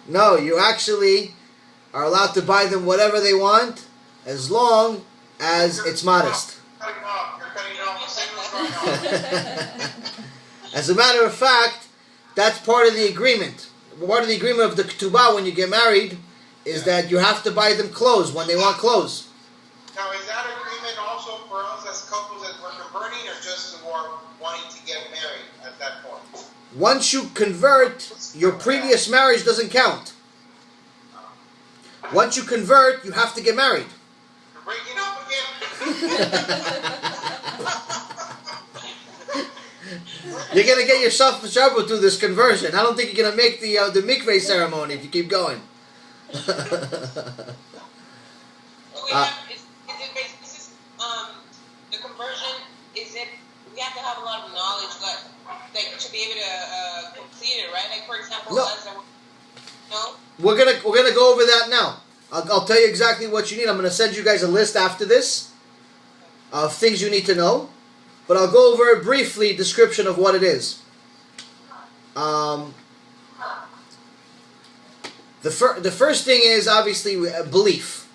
No, you actually are allowed to buy them whatever they want as long as it's modest. As a matter of fact, that's part of the agreement. Part of the agreement of the ketubah when you get married is that you have to buy them clothes when they want clothes. Now, is that agreement also for us as couples that we're converting, or just who are wanting to get married at that point? Once you convert, your previous marriage doesn't count. Once you convert, you have to get married. You're breaking up again. You're going to get yourself in trouble through this conversion. I don't think you're going to make the mikveh ceremony if you keep going. The conversion, we have to have a lot of knowledge to be able to complete it, right? Like, for example, We're gonna go over that now. I'll tell you exactly what you need. I'm going to send you guys a list after this of things you need to know. But I'll go over briefly a description of what it is. The first thing is obviously belief.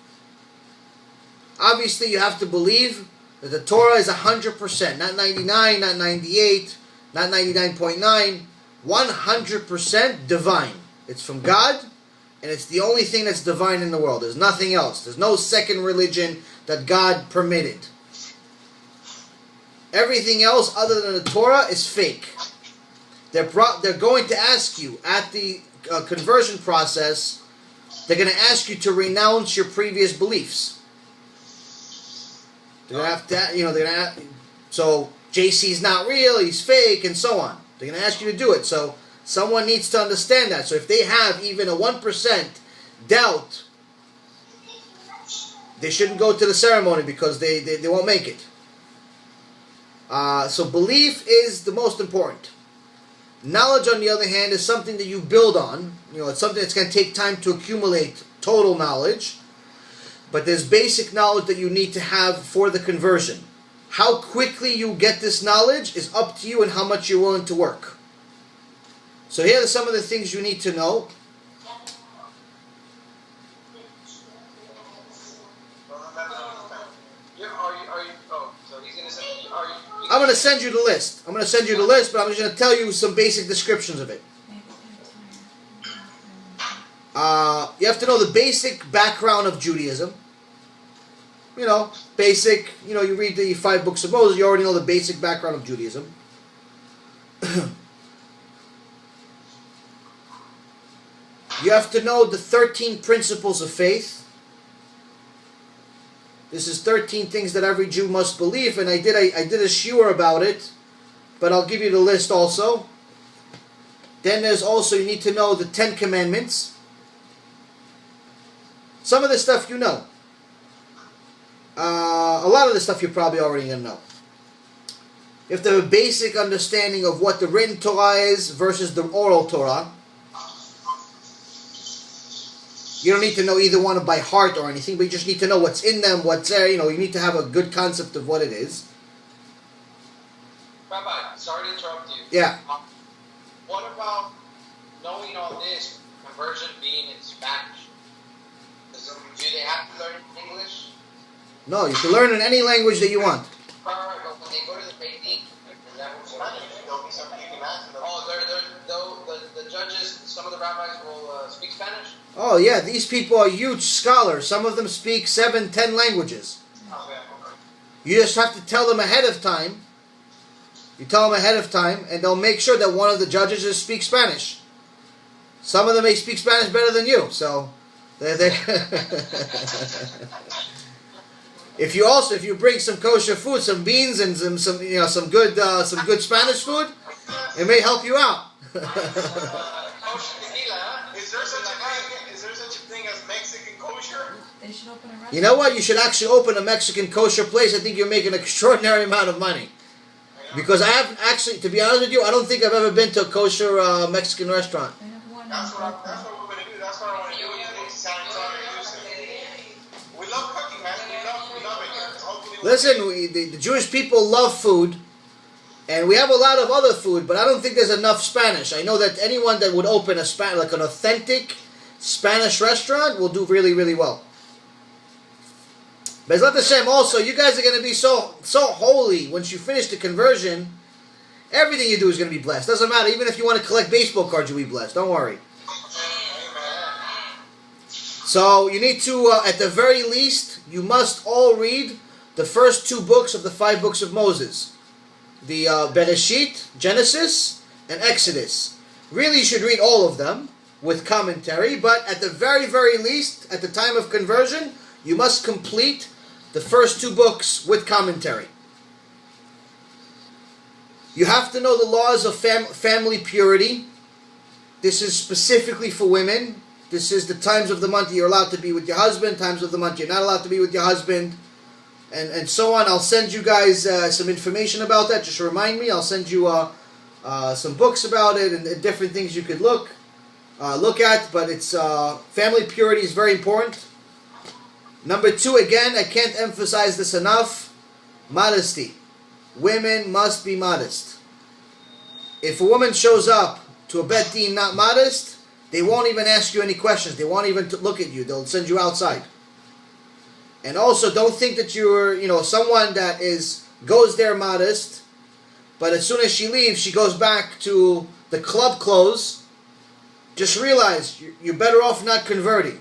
Obviously you have to believe that the Torah is 100%, not 99, not 98, not 99.9, 100% divine. It's from God, and it's the only thing that's divine in the world. There's nothing else. There's no second religion that God permitted. Everything else other than the Torah is fake. They're going to ask you at the conversion process, they're going to ask you to renounce your previous beliefs. They're going to have to, so JC's not real, he's fake, and so on. They're going to ask you to do it. So someone needs to understand that. So if they have even a 1% doubt, they shouldn't go to the ceremony because they won't make it. So belief is the most important. Knowledge, on the other hand, is something that you build on. It's something that's going to take time to accumulate total knowledge. But there's basic knowledge that you need to have for the conversion. How quickly you get this knowledge is up to you and how much you're willing to work. So here are some of the things you need to know. I'm going to send you the list. But I'm just going to tell you some basic descriptions of it. You have to know the basic background of Judaism. Basic, you read the 5 books of Moses, you already know the basic background of Judaism. You have to know the 13 principles of faith. This is 13 things that every Jew must believe, and I did a shiur about it, but I'll give you the list also. Then there's also, you need to know the 10 commandments. Some of this stuff you know. A lot of the stuff you're probably already going to know. You have to have a basic understanding of what the written Torah is versus the oral Torah. You don't need to know either one by heart or anything, but you just need to know what's in them, what's there. You need to have a good concept of what it is. Rabbi, sorry to interrupt you. Yeah. What about knowing all this, conversion being in Spanish? Do they have to learn English? No, you can learn in any language that you want. Right, but when they go to the Beit Din, is that what there'll be something you can ask them? Oh, the judges, some of the rabbis will speak Spanish? Oh yeah, these people are huge scholars. Some of them speak 7, 10 languages. You just have to tell them ahead of time. You tell them ahead of time, and they'll make sure that one of the judges speaks Spanish. Some of them may speak Spanish better than you, so they If you bring some kosher food, some beans, and some good Spanish food, it may help you out. Is there such a thing as Mexican kosher? They should open a restaurant. You know what? You should actually open a Mexican kosher place. I think you'll make an extraordinary amount of money. Because I have actually, to be honest with you, I don't think I've ever been to a kosher Mexican restaurant. They have one. That's what we're going to do. That's what I want to do. We love cooking, man. We love it. Listen, the Jewish people love food, And we have a lot of other food, but I don't think there's enough Spanish. I know that anyone that would open like an authentic Spanish restaurant will do really, really well. Bezrat Hashem, also, you guys are going to be so holy once you finish the conversion. Everything you do is going to be blessed. Doesn't matter. Even if you want to collect baseball cards, you'll be blessed. Don't worry. So you need to, at the very least, you must all read the first 2 books of the 5 books of Moses. The Bereshit, Genesis, and Exodus. Really, you should read all of them with commentary, but at the very, very least, at the time of conversion, you must complete the first 2 books with commentary. You have to know the laws of family purity. This is specifically for women. This is the times of the month you're allowed to be with your husband, times of the month you're not allowed to be with your husband, and so on. I'll send you guys some information about that. Just remind me. I'll send you some books about it and different things you could look at. But it's family purity is very important. Number 2, again, I can't emphasize this enough. Modesty. Women must be modest. If a woman shows up to a bet din not modest, they won't even ask you any questions. They won't even look at you. They'll send you outside. And also, don't think that you're, someone that goes there modest, but as soon as she leaves, she goes back to the club clothes. Just realize you're better off not converting.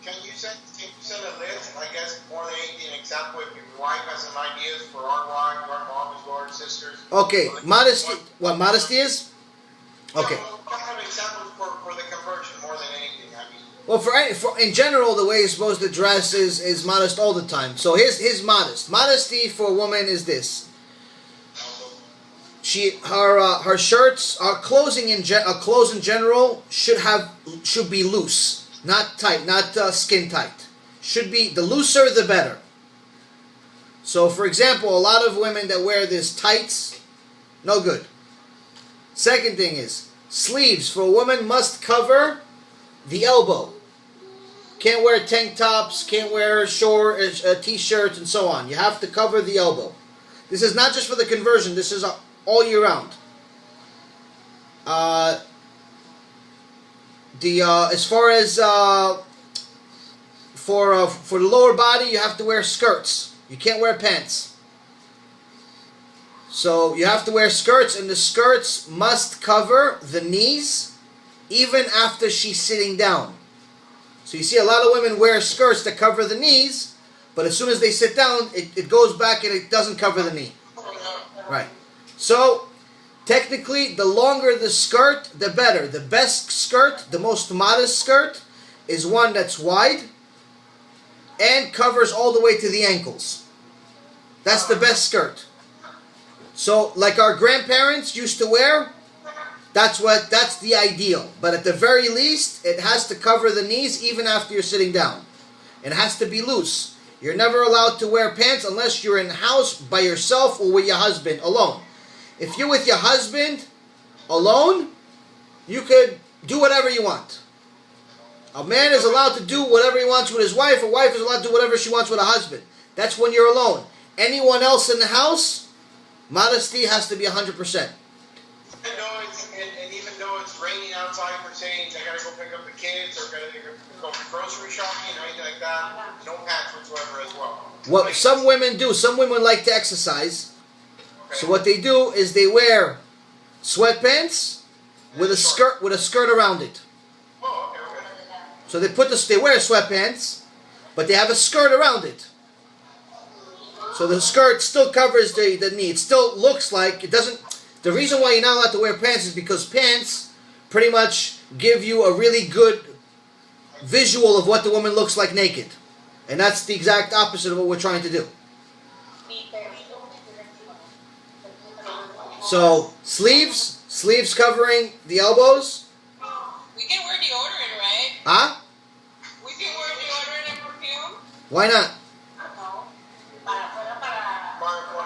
Can you send a list, I guess, more than anything, an example, if your wife has some ideas for our wife, our mom, as well, our sisters? Okay, modesty. What modesty is? Okay. Kind of examples for the conversion more than anything. I mean. Well, for in general, the way you're supposed to dress is modest all the time. So here's modest. Modesty for a woman is this. Her shirts, her clothes in general should be loose, not tight, not skin tight. Should be, the looser the better. So, for example, a lot of women that wear this tights, no good. Second thing is, sleeves for a woman must cover the elbow. Can't wear tank tops, can't wear short t-shirts and so on. You have to cover the elbow. This is not just for the conversion, this is all year round. As far as for the lower body, you have to wear skirts. You can't wear pants. So you have to wear skirts, and the skirts must cover the knees even after she's sitting down. So you see a lot of women wear skirts that cover the knees, but as soon as they sit down, it goes back and it doesn't cover the knee. Right. So technically, the longer the skirt, the better. The best skirt, the most modest skirt, is one that's wide and covers all the way to the ankles. That's the best skirt. So, like our grandparents used to wear, that's the ideal. But at the very least, it has to cover the knees even after you're sitting down. It has to be loose. You're never allowed to wear pants unless you're in the house by yourself or with your husband alone. If you're with your husband alone, you could do whatever you want. A man is allowed to do whatever he wants with his wife. A wife is allowed to do whatever she wants with a husband. That's when you're alone. Anyone else in the house, modesty has to be 100%. And even though it's raining outside for change, I gotta go pick up the kids or gotta go grocery shopping or anything like that, no pants whatsoever as well. What some women do, some women like to exercise. Okay. So what they do is they wear sweatpants with a skirt around it. Oh, okay. So they wear sweatpants, but they have a skirt around it. So the skirt still covers the knee. It still looks like it doesn't. The reason why you're not allowed to wear pants is because pants pretty much give you a really good visual of what the woman looks like naked. And that's the exact opposite of what we're trying to do. So sleeves covering the elbows. We can wear deodorant, right? Huh? We can wear deodorant and perfume. Why not?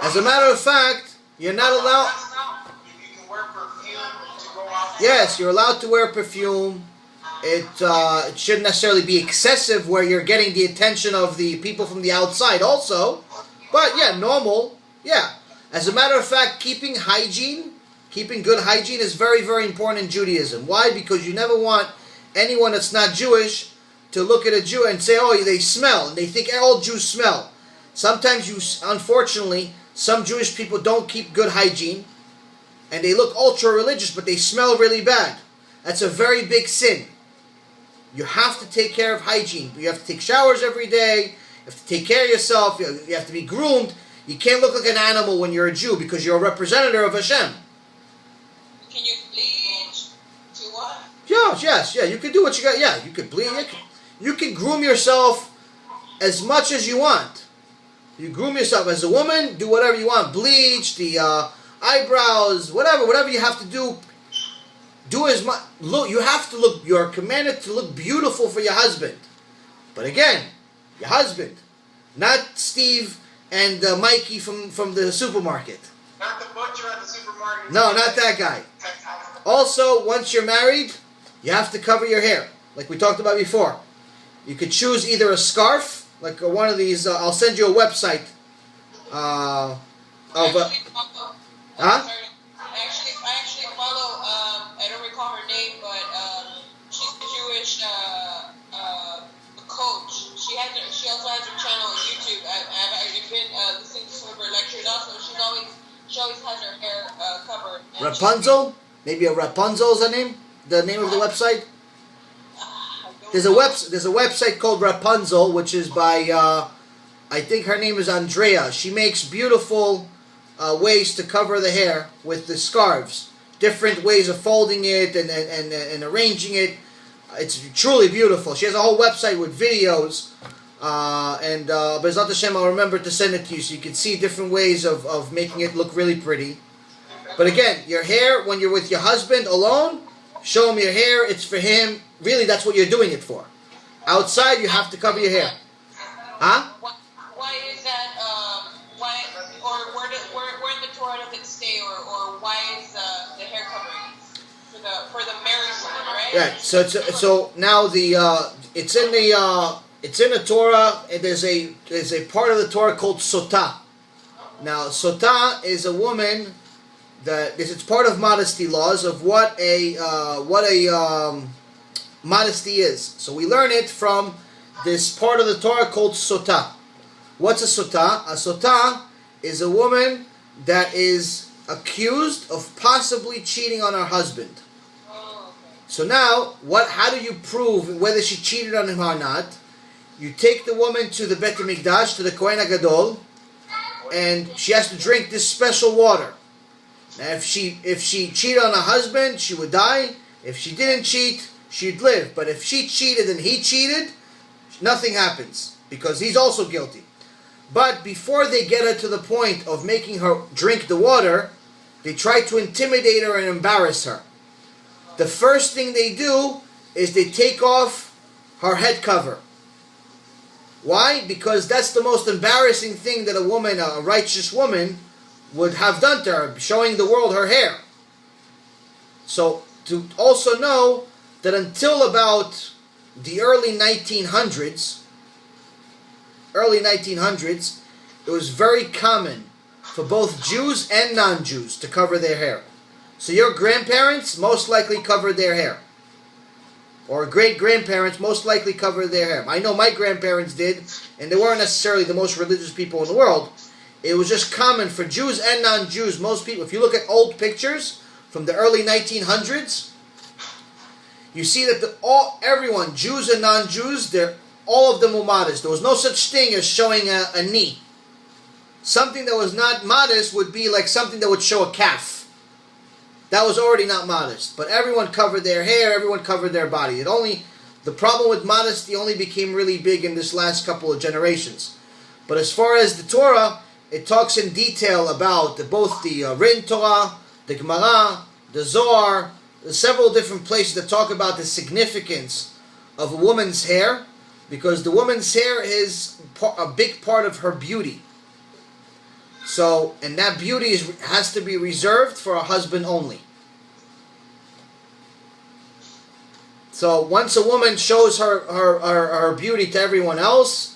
As a matter of fact, you're not allowed. You can wear perfume to go out. Yes, you're allowed to wear perfume. It shouldn't necessarily be excessive where you're getting the attention of the people from the outside also. But yeah, normal. Yeah. As a matter of fact, keeping good hygiene is very, very important in Judaism. Why? Because you never want anyone that's not Jewish to look at a Jew and say, oh, they smell, and they think all Jews smell. Sometimes unfortunately, some Jewish people don't keep good hygiene, and they look ultra religious, but they smell really bad. That's a very big sin. You have to take care of hygiene. You have to take showers every day. You have to take care of yourself. You have to be groomed. You can't look like an animal when you're a Jew because you're a representative of Hashem. Can you bleach? To what? Yes. You can do what you got. Yeah, you could bleach. You can groom yourself as much as you want. You groom yourself as a woman. Do whatever you want. Bleach, the eyebrows, whatever you have to do. Do as much. Look, you have to look. You are commanded to look beautiful for your husband. But again, your husband, not Steve and Mikey from the supermarket. Not the butcher at the supermarket. No, not that guy. Also, once you're married, you have to cover your hair, like we talked about before. You could choose either a scarf, like one of these. I'll send you a website. I actually follow. I don't recall her name, but she's a Jewish coach. She also has her channel on YouTube. I've been listening to some of her lectures. Also, she always has her hair covered. Rapunzel, maybe a Rapunzel is the name of the website. There's a website called Rapunzel, which is by I think her name is Andrea. She makes beautiful ways to cover the hair with the scarves. Different ways of folding it and arranging it. It's truly beautiful. She has a whole website with videos. B'ezrat Hashem, I'll remember to send it to you so you can see different ways of making it look really pretty. But again, your hair, when you're with your husband alone, show him your hair. It's for him. Really, that's what you're doing it for. Outside, you have to cover your hair. Huh? Why is that? Why or where in the Torah does it stay, or why is the hair covering for the married woman, right? Right. So now it's in the Torah. And there's a part of the Torah called sotah. Now, sotah is a woman that it's part of modesty laws of what a modesty is. So we learn it from this part of the Torah called sotah. What's a sotah? A sotah is a woman that is accused of possibly cheating on her husband. Oh, okay. So now, how do you prove whether she cheated on him or not? You take the woman to the Bet HaMikdash, to the Kohen HaGadol, and she has to drink this special water. Now, if she cheated on her husband, she would die. If she didn't cheat, she'd live. But if she cheated and he cheated, nothing happens because he's also guilty. But before they get her to the point of making her drink the water, they try to intimidate her and embarrass her. The first thing they do is they take off her head cover. Why? Because that's the most embarrassing thing that a righteous woman, would have done to her, showing the world her hair. So to also know that until about the early 1900s, it was very common for both Jews and non-Jews to cover their hair. So your grandparents most likely covered their hair. Or great-grandparents most likely covered their hair. I know my grandparents did, and they weren't necessarily the most religious people in the world. It was just common for Jews and non-Jews. Most people, if you look at old pictures from the early 1900s, you see that everyone, Jews and non-Jews, all of them were modest. There was no such thing as showing a knee. Something that was not modest would be like something that would show a calf. That was already not modest. But everyone covered their hair, everyone covered their body. The problem with modesty only became really big in this last couple of generations. But as far as the Torah, it talks in detail about both the written Torah, the Gemara, the Zohar. There's several different places that talk about the significance of a woman's hair, because the woman's hair is a big part of her beauty. So, and that beauty has to be reserved for a husband only. So once a woman shows her beauty to everyone else,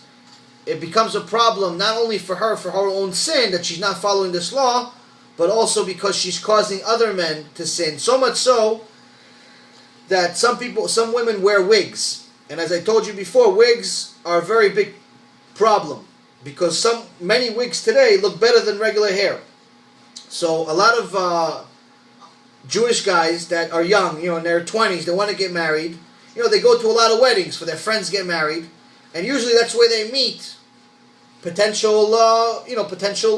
it becomes a problem not only for her own sin that she's not following this law, but also because she's causing other men to sin. So much so that some women wear wigs. And as I told you before, wigs are a very big problem because many wigs today look better than regular hair. So a lot of Jewish guys that are young, in their 20s, they want to get married. They go to a lot of weddings for their friends to get married, and usually that's where they meet potential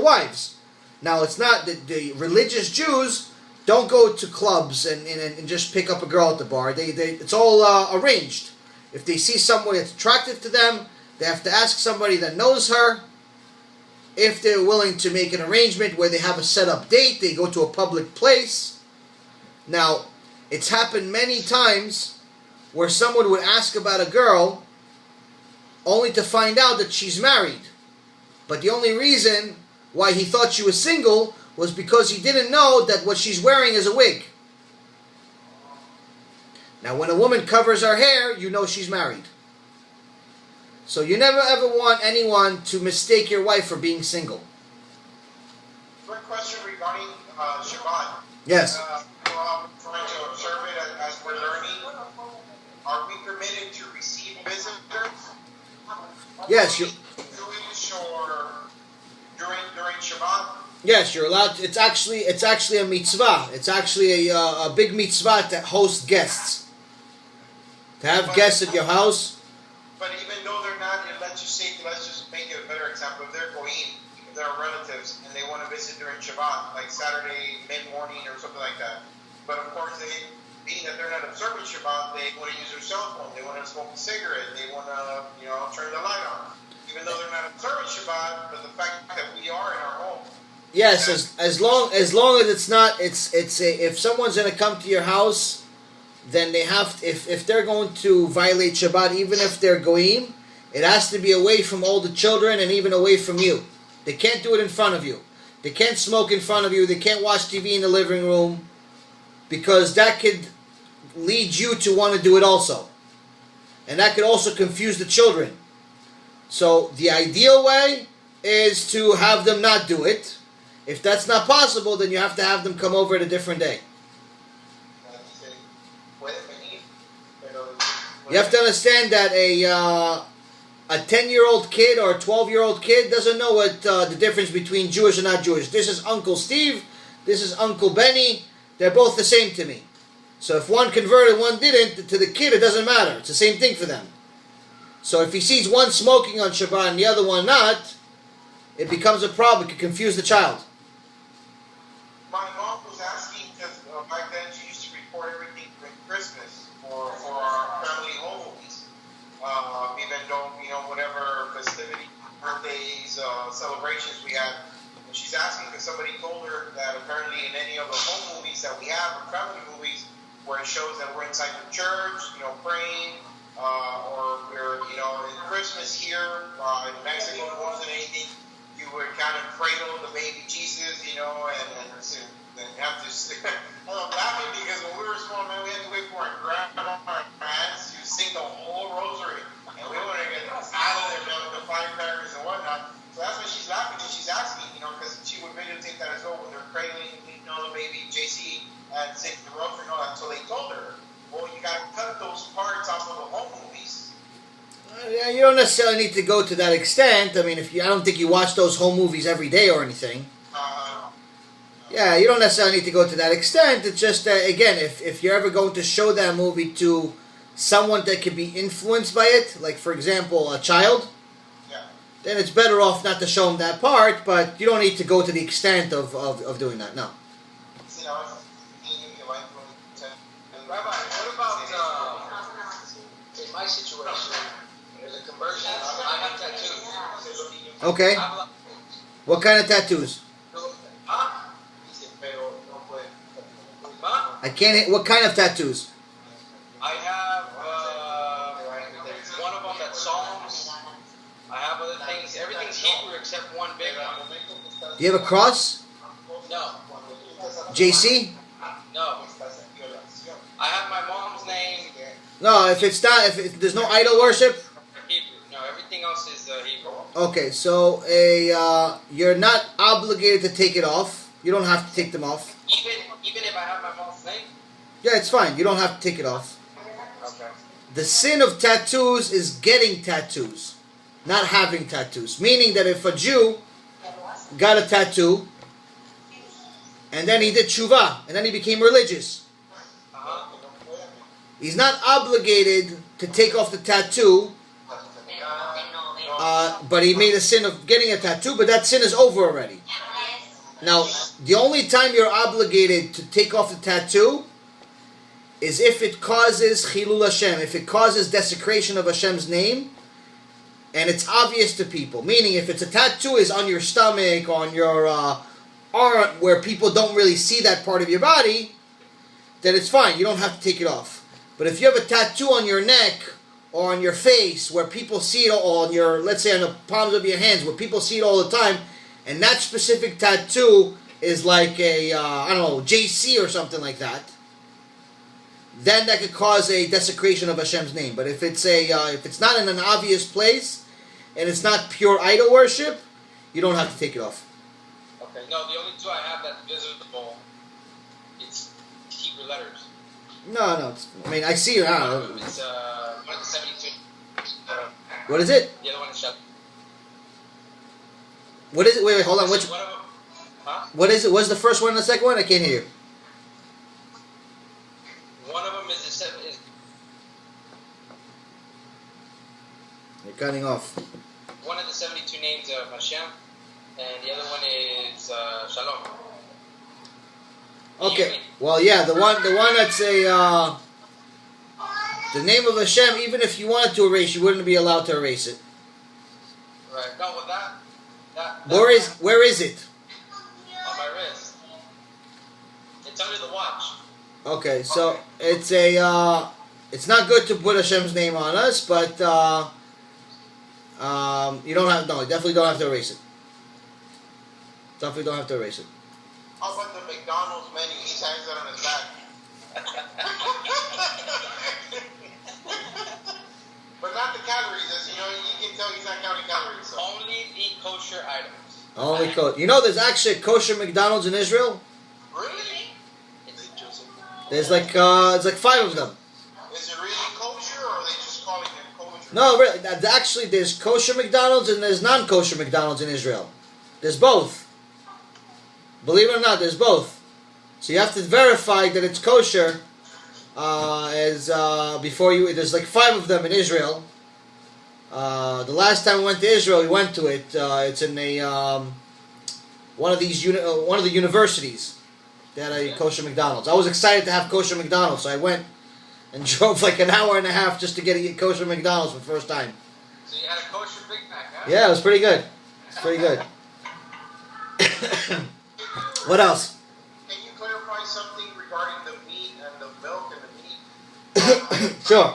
wives. Now, it's not the religious Jews don't go to clubs and just pick up a girl at the bar. It's all arranged. If they see somebody that's attractive to them, they have to ask somebody that knows her. If they're willing to make an arrangement where they have a set-up date, they go to a public place. Now, it's happened many times where someone would ask about a girl only to find out that she's married. But the only reason why he thought she was single was because he didn't know that what she's wearing is a wig. Now, when a woman covers her hair, you know she's married. So you never ever want anyone to mistake your wife for being single. Quick question regarding Shabbat. Yes. Trying to observe it as we're learning. Are we permitted to receive visitors? Yes. Jewish or during Shabbat? Yes, you're allowed. It's actually a mitzvah. It's actually a big mitzvah to host guests. To have guests at your house. But even though they're not, let's just make it a better example. If they're goyim, if they're relatives, and they want to visit during Shabbat, like Saturday mid-morning or something like that. But of course, being that they're not observing Shabbat, they want to use their cell phone. They want to smoke a cigarette. They want to, turn the light on. Even though they're not observing Shabbat, but the fact that we are in our home. Yes, as long as it's not if someone's going to come to your house, then they have if they're going to violate Shabbat, even if they're goyim, it has to be away from all the children and even away from you. They can't do it in front of you. They can't smoke in front of you. They can't watch TV in the living room, because that could lead you to want to do it also, and that could also confuse the children. So the ideal way is to have them not do it. If that's not possible, then you have to have them come over at a different day. You have to understand that a 10-year-old kid or a 12-year-old kid doesn't know what the difference between Jewish and not Jewish. This is Uncle Steve. This is Uncle Benny. They're both the same to me. So if one converted, one didn't, to the kid, it doesn't matter. It's the same thing for them. So if he sees one smoking on Shabbat and the other one not, it becomes a problem. It can confuse the child. My mom was asking, because back then she used to record everything during Christmas for our family home movies. Even though, whatever festivity, birthdays, celebrations we had. And she's asking because somebody told her that apparently in any of the home movies that we have, or family movies, where it shows that we're inside the church, praying, or we're, in Christmas here, in Mexico, there wasn't anything. You would kind of cradle the baby Jesus, and have to. I'm laughing because when we were small, man, we had to wait for our grandma and our aunts to sing the whole rosary, and we wouldn't get out of there, the firecrackers and whatnot. So that's why she's laughing and she's asking, because she would videotape that as well when they're cradling, the baby JC and sing the rosary and all that. So they told her, well, you got to cut those parts off of the home movies. You don't necessarily need to go to that extent. I mean, I don't think you watch those home movies every day or anything. Yeah, you don't necessarily need to go to that extent. It's just again, if you're ever going to show that movie to someone that could be influenced by it, like for example a child, then it's better off not to show them that part. But you don't need to go to the extent of doing that. No. Rabbi, what about in my situation? There's a conversion. I have tattoos. Okay. What kind of tattoos? I can't. What kind of tattoos? I have one of them that's Psalms. I have other things. Everything's Hebrew except one big one. Do you have a cross? No. JC? No. I have my mom's name. No, if there's no idol worship. Hebrew. No, everything else is Hebrew. Okay, so you're not obligated to take it off. You don't have to take them off. Even if I have my mom's name? Yeah, it's fine. You don't have to take it off. Okay. The sin of tattoos is getting tattoos, not having tattoos. Meaning that if a Jew got a tattoo, and then he did tshuva, and then he became religious, he's not obligated to take off the tattoo, but he made a sin of getting a tattoo, but that sin is over already. Now, the only time you're obligated to take off the tattoo is if it causes chilul Hashem, if it causes desecration of Hashem's name, and it's obvious to people. Meaning, if it's a tattoo is on your stomach, on your arm, where people don't really see that part of your body, then it's fine. You don't have to take it off. But if you have a tattoo on your neck or on your face, where people see it, or on your, let's say on the palms of your hands, where people see it all the time, and that specific tattoo is like a, I don't know, JC or something like that, then that could cause a desecration of Hashem's name. But if it's if it's not in an obvious place, and it's not pure idol worship, you don't have to take it off. Okay, no, the only two I have that's visible, it's Hebrew letters. No, I mean, I see it. I don't know. It's one of the 72. What is it? The other one is shut. What is it? Wait, hold on. Which? One of them, huh? What is it? What's the first one and the second one? I can't hear you. One of them is the seven. You're cutting off. One of the 72 names of Hashem, and the other one is Shalom. Okay. Well, yeah, the one that's the name of Hashem. Even if you wanted to erase, you wouldn't be allowed to erase it. Right. No, well that Where is it? on my wrist. It's under the watch. Okay, so it's it's not good to put Hashem's name on us, but you definitely don't have to erase it. Definitely don't have to erase it. How about the McDonald's menu? He hangs it on his back. But not the calories, as you know, you can tell he's not counting calories. So. Only the kosher items. Only You know, there's actually a kosher McDonald's in Israel. Really? There's like it's like 5 of them. Is it really kosher, or are they just calling it kosher? No, really. Actually, there's kosher McDonald's and there's non-kosher McDonald's in Israel. There's both. Believe it or not, there's both. So you have to verify that it's kosher before you. There's like 5 of them in Israel. The last time we went to Israel, we went to it. It's in one of the universities. They had a kosher McDonald's. I was excited to have kosher McDonald's, so I went and drove like an hour and a half just to get a kosher McDonald's for the first time. So you had a kosher Big Mac, huh? Yeah, it was pretty good. It's pretty good. What else? Can you clarify something regarding the meat and the milk and the meat? Sure.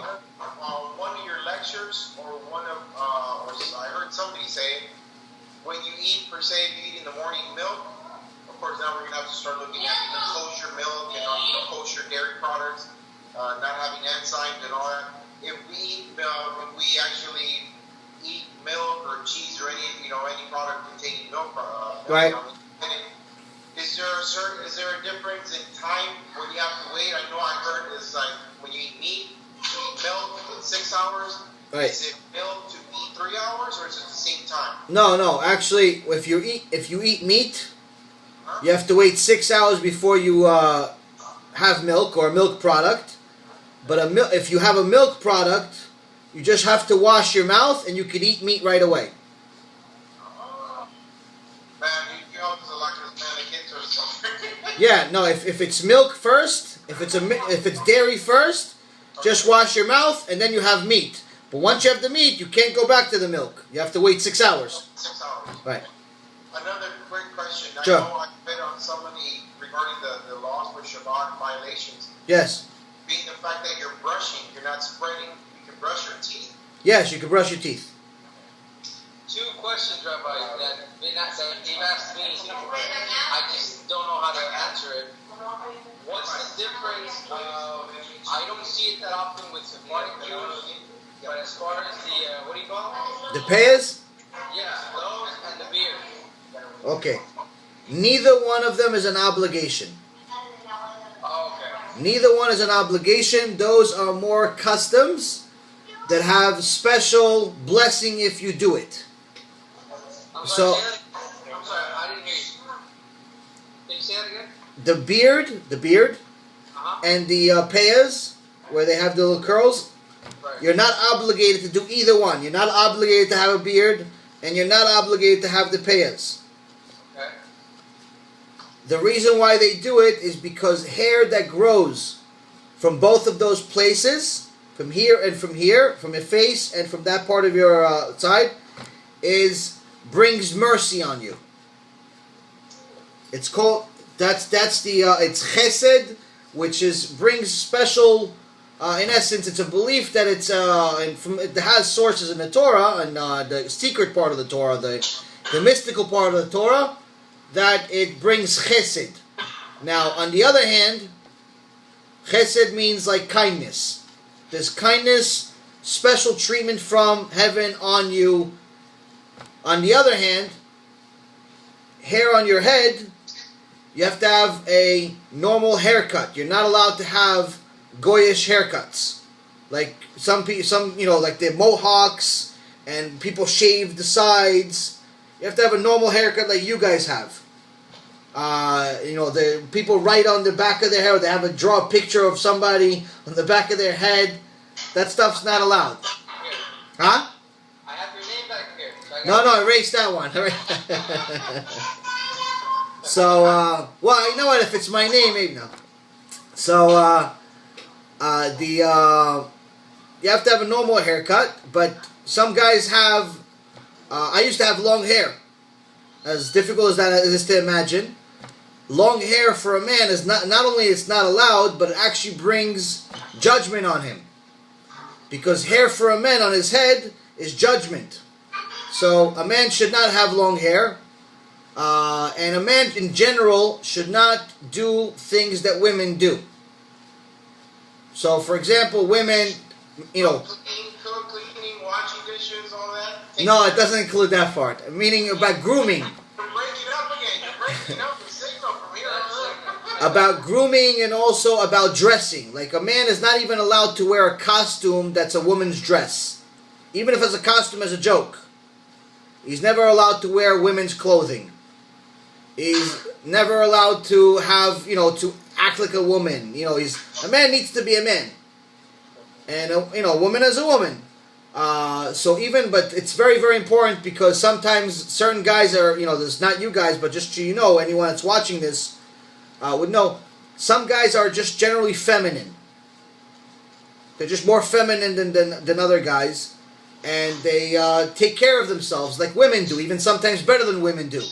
One of your lectures, or or I heard somebody say, when you eat, per se, if you eat in the morning milk, of course now we're going to have to start looking at the kosher milk and kosher dairy products, not having enzymes and all that. If we actually eat milk or cheese or any product containing milk, right. Is there a difference in time when you have to wait? I know I heard it's like when you eat meat, you eat milk in 6 hours. Right. Is it milk to eat 3 hours, or is it the same time? No. Actually, if you eat meat, you have to wait 6 hours before you have milk or a milk product. But if you have a milk product, you just have to wash your mouth and you can eat meat right away. Man, you help us a lot because man, the kids are suffering. Yeah, no. If it's milk first, if it's dairy first, just wash your mouth and then you have meat. But once you have the meat, you can't go back to the milk. You have to wait 6 hours. 6 hours. Right. Another quick question. Sure. I know I read on somebody regarding the laws for Shabbat violations. Yes. Being the fact that you're brushing, you're not spreading, you can brush your teeth. Yes, you can brush your teeth. 2 questions, Rabbi, that they've asked me. I just don't know how to answer it. What's the difference of, I don't see it that often with Sephardic Jews, but as far as the, what do you call it? The payas? Yeah, those and the beard. Okay. Neither one of them is an obligation. Oh, okay. Neither one is an obligation. Those are more customs that have special blessing if you do it. I'm So- sorry, I didn't hear you. Can you say that again? The beard, Uh-huh. and the payas, where they have the little curls, Right. you're not obligated to do either one. You're not obligated to have a beard, and you're not obligated to have the payas. Okay. The reason why they do it is because hair that grows from both of those places, from here and from here, from your face and from that part of your side, brings mercy on you. It's called it's chesed, which brings special. In essence, it's a belief that it has sources in the Torah and the secret part of the Torah, the mystical part of the Torah, that it brings chesed. Now, on the other hand, chesed means like kindness. There's kindness, special treatment from heaven on you. On the other hand, hair on your head, you have to have a normal haircut. You're not allowed to have goyish haircuts, like some like the mohawks, and people shave the sides. You have to have a normal haircut like you guys have. The people write on the back of their hair. They draw a picture of somebody on the back of their head. That stuff's not allowed. Huh? I have your name back here. No, erase that one. So, well, you know what? If it's my name, maybe no. So, you have to have a normal haircut, but some guys have. I used to have long hair. As difficult as that is to imagine, long hair for a man is not only it's not allowed, but it actually brings judgment on him. Because hair for a man on his head is judgment. So a man should not have long hair. And a man in general should not do things that women do. So, for example, women, Cleaning, washing dishes, all that. No, it doesn't include that part. Meaning about grooming. You're breaking up again. You're breaking up the signal from here on out. About grooming and also about dressing. Like a man is not even allowed to wear a costume that's a woman's dress. Even if it's a costume as a joke. He's never allowed to wear women's clothing. He's never allowed to have, to act like a woman. A man needs to be a man. And, a woman is a woman. But it's very, very important because sometimes certain guys are, this not you guys, but just so you know, anyone that's watching this would know, some guys are just generally feminine. They're just more feminine than other guys. And they take care of themselves like women do, even sometimes better than women do.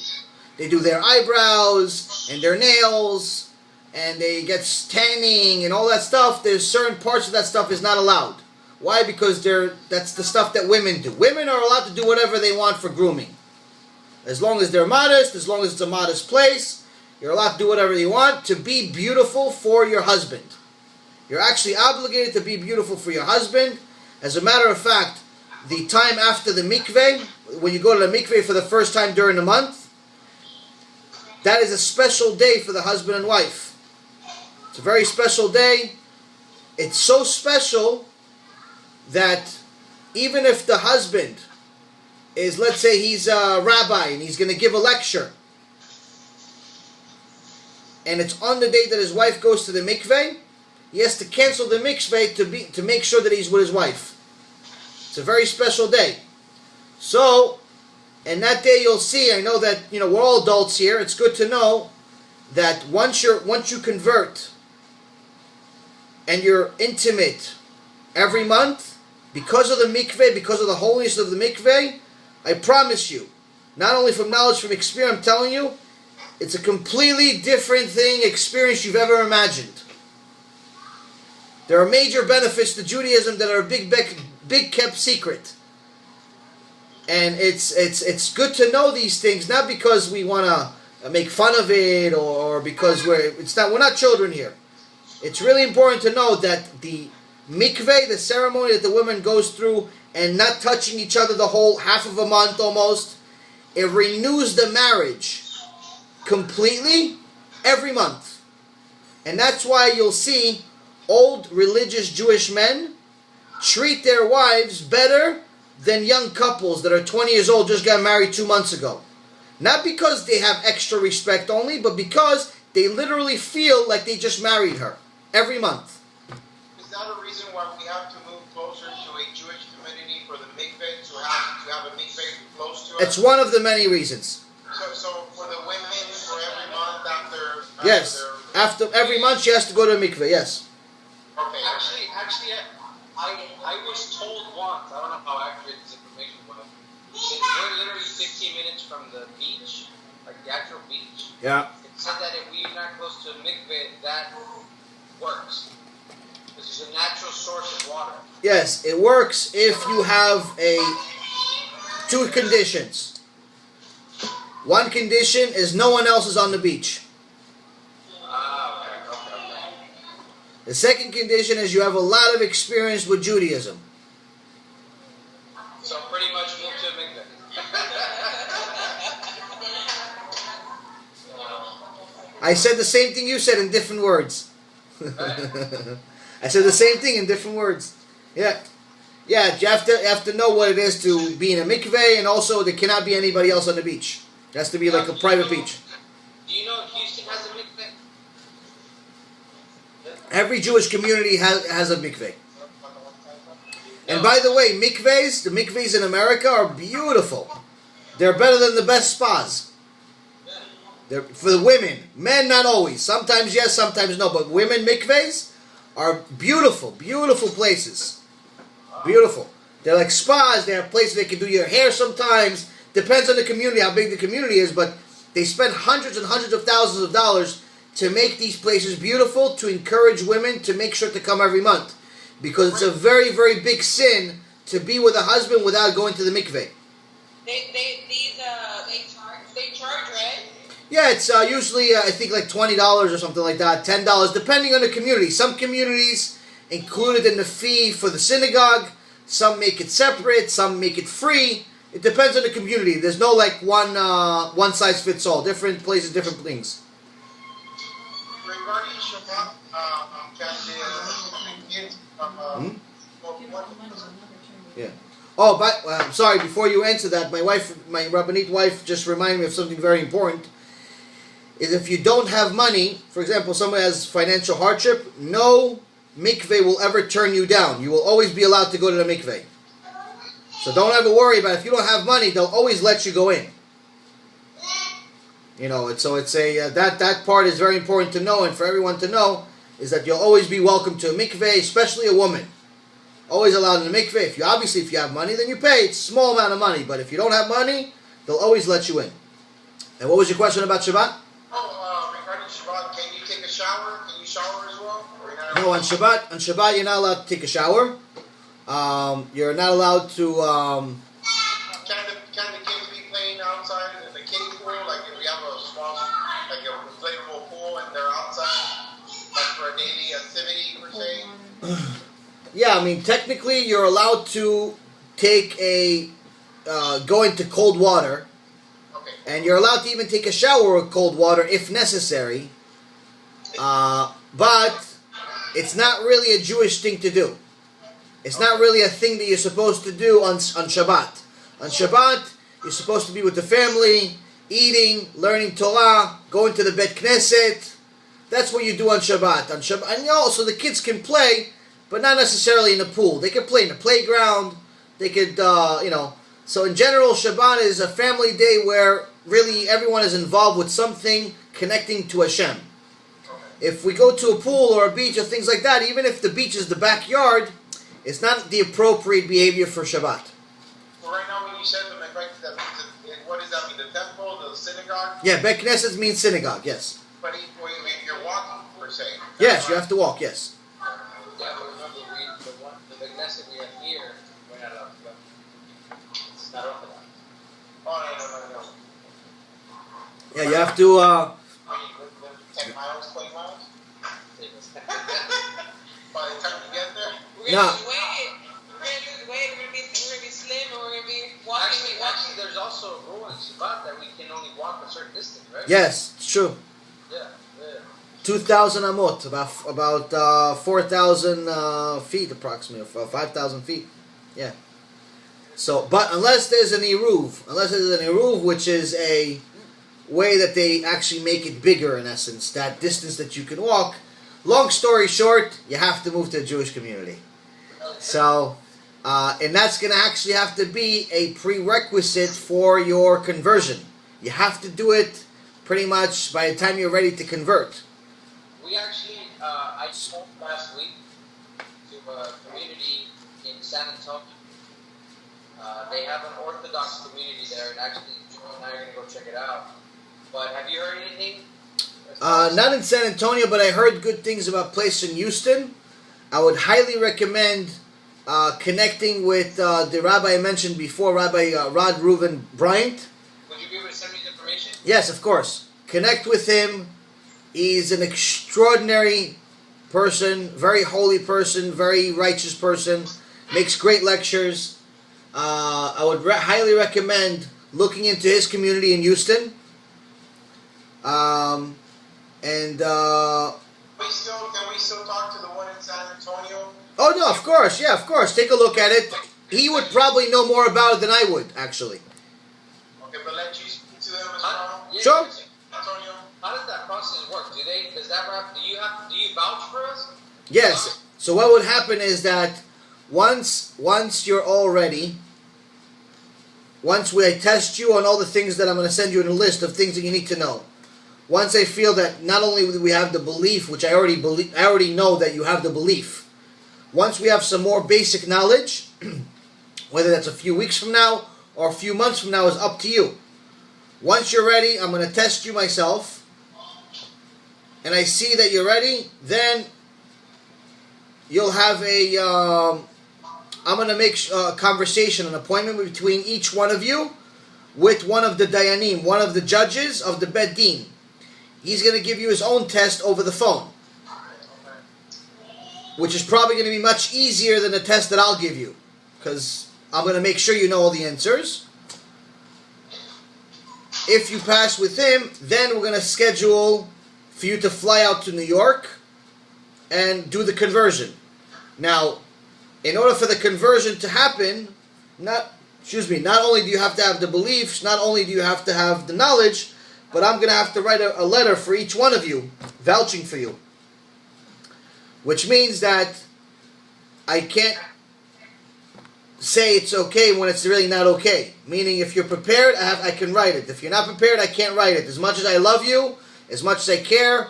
They do their eyebrows and their nails, and they get tanning and all that stuff. There's certain parts of that stuff is not allowed. Why? Because that's the stuff that women do. Women are allowed to do whatever they want for grooming. As long as they're modest, as long as it's a modest place, you're allowed to do whatever you want to be beautiful for your husband. You're actually obligated to be beautiful for your husband. As a matter of fact, the time after the mikveh, when you go to the mikveh for the first time during the month, that is a special day for the husband and wife. It's a very special day. It's so special that even if the husband is, let's say he's a rabbi and he's going to give a lecture, and it's on the day that his wife goes to the mikveh, he has to cancel the mikveh to make sure that he's with his wife. It's a very special day. So, and that day you'll see, I know that, we're all adults here, it's good to know that once you convert and you're intimate every month, because of the mikveh, because of the holiness of the mikveh, I promise you, not only from knowledge, from experience, I'm telling you, it's a completely different experience you've ever imagined. There are major benefits to Judaism that are a big kept secret. And it's good to know these things, not because we want to make fun of it or because we're not children here. It's really important to know that the mikveh, the ceremony that the woman goes through and not touching each other the whole half of a month almost, it renews the marriage completely every month. And that's why you'll see old religious Jewish men treat their wives better than young couples that are 20 years old, just got married 2 months ago. Not because they have extra respect only, but because they literally feel like they just married her every month. Is that a reason why we have to move closer to a Jewish community for the mikveh, to have a mikveh close to us? It's one of the many reasons. So for the women, for every month after Yes. After every month she has to go to a mikveh, yes. Okay. Actually, I was told once, I don't know how accurate this information was, that we're literally 15 minutes from the beach, like the actual beach. Yeah. It said that if we're not close to a mikveh, that works. This is a natural source of water. Yes, it works if you have two conditions. One condition is no one else is on the beach. Okay. The second condition is you have a lot of experience with Judaism. So pretty much move to a mikveh. I said the same thing you said in different words. I said the same thing in different words. Yeah. Yeah, you have to know what it is to be in a mikveh, and also there cannot be anybody else on the beach. It has to be like a private beach. Do you know Houston has a mikveh? Every Jewish community has a mikveh. And by the way, the mikvehs in America are beautiful. They're better than the best spas. They're for the women. Men, not always. Sometimes yes, sometimes no. But women mikvehs are beautiful, beautiful places. Beautiful. They're like spas. They have places they can do your hair sometimes. Depends on the community, how big the community is. But they spend hundreds and hundreds of thousands of dollars to make these places beautiful, to encourage women to make sure to come every month. Because it's a very, very big sin to be with a husband without going to the mikveh. They charge, right? Yeah, it's usually, I think, like $20 or something like that, $10, depending on the community. Some communities include it in the fee for the synagogue. Some make it separate. Some make it free. It depends on the community. There's no, like, one size fits all. Different places, different things. Regarding Shabbat, Yeah. Oh, but I'm sorry. Before you answer that, my Rabbanit wife, just reminded me of something very important. Is if you don't have money, for example, someone has financial hardship, no mikveh will ever turn you down. You will always be allowed to go to the mikveh. So don't ever worry about it. If you don't have money, they'll always let you go in. You know, that part is very important to know, and for everyone to know is that you'll always be welcome to a mikveh, especially a woman. Always allowed in the mikveh. If you have money, then you pay. It's a small amount of money, but if you don't have money, they'll always let you in. And what was your question about Shabbat? Regarding Shabbat, can you take a shower? Can you shower as well? No, on Shabbat you're not allowed to take a shower. You're not allowed to. Can the kids be playing outside in the kiddie pool? Like if we have a small, like a inflatable pool, and they're outside, like for a daily activity per se. Yeah, I mean technically you're allowed to take go into cold water. And you're allowed to even take a shower with cold water if necessary. But it's not really a Jewish thing to do. It's not really a thing that you're supposed to do on Shabbat. On Shabbat, you're supposed to be with the family, eating, learning Torah, going to the Bet Knesset. That's what you do on Shabbat. And also the kids can play, but not necessarily in the pool. They can play in the playground. They could, So in general, Shabbat is a family day where really everyone is involved with something connecting to Hashem. If we go to a pool or a beach or things like that, even if the beach is the backyard, it's not the appropriate behavior for Shabbat. Well, right now when you said the what does that mean? The temple, the synagogue? Yeah, Bet Knesset means synagogue, yes. But if you're walking, per se. Yes, you have to walk, yes. Yeah, but remember, the Knesset we have here, we're not allowed to go. It's not Orthodox. Oh, no. Yeah, you have to... 10 miles, 20 miles? By the time you get there? We're gonna lose weight. We're gonna also a rule in Shabbat that we can only walk a certain distance, right? Yes, it's true. Yeah. 2,000 amot, about 4,000 feet approximately, or 5,000 feet. Yeah. So, but unless there's an eruv, which is a way that they actually make it bigger in essence, that distance that you can walk. Long story short, you have to move to a Jewish community. So, and that's going to actually have to be a prerequisite for your conversion. You have to do it pretty much by the time you're ready to convert. We actually, I spoke last week to a community in San Antonio. They have an Orthodox community there, and actually, Joe and I are going to go check it out. But have you heard anything? Not in San Antonio, but I heard good things about a place in Houston. I would highly recommend connecting with the rabbi I mentioned before, Rabbi Rod Reuven Bryant. Would you be able to send me the information? Yes, of course. Connect with him. He's an extraordinary person, very holy person, very righteous person, makes great lectures. I would highly recommend looking into his community in Houston. Can we still talk to the one in San Antonio? Oh no, of course, yeah, of course. Take a look at it. He would probably know more about it than I would, actually. Okay, but let you speak to them as well. Yeah, Sure. Antonio. How does that process work? Do you vouch for us? Yes. So what would happen is that once you're all ready, once we test you on all the things that I'm going to send you in a list of things that you need to know. Once I feel that not only do we have the belief, which I already know that you have the belief. Once we have some more basic knowledge, whether that's a few weeks from now or a few months from now is up to you. Once you're ready, I'm going to test you myself. And I see that you're ready, then you'll have I'm going to make a conversation, an appointment between each one of you with one of the dayanim, one of the judges of the Bet Din. He's going to give you his own test over the phone, which is probably going to be much easier than the test that I'll give you, because I'm going to make sure you know all the answers. If you pass with him, then we're going to schedule for you to fly out to New York and do the conversion. Now, in order for the conversion to happen, not only do you have to have the beliefs, not only do you have to have the knowledge, but I'm going to have to write a letter for each one of you, vouching for you. Which means that I can't say it's okay when it's really not okay. Meaning, if you're prepared, I can write it. If you're not prepared, I can't write it. As much as I love you, as much as I care,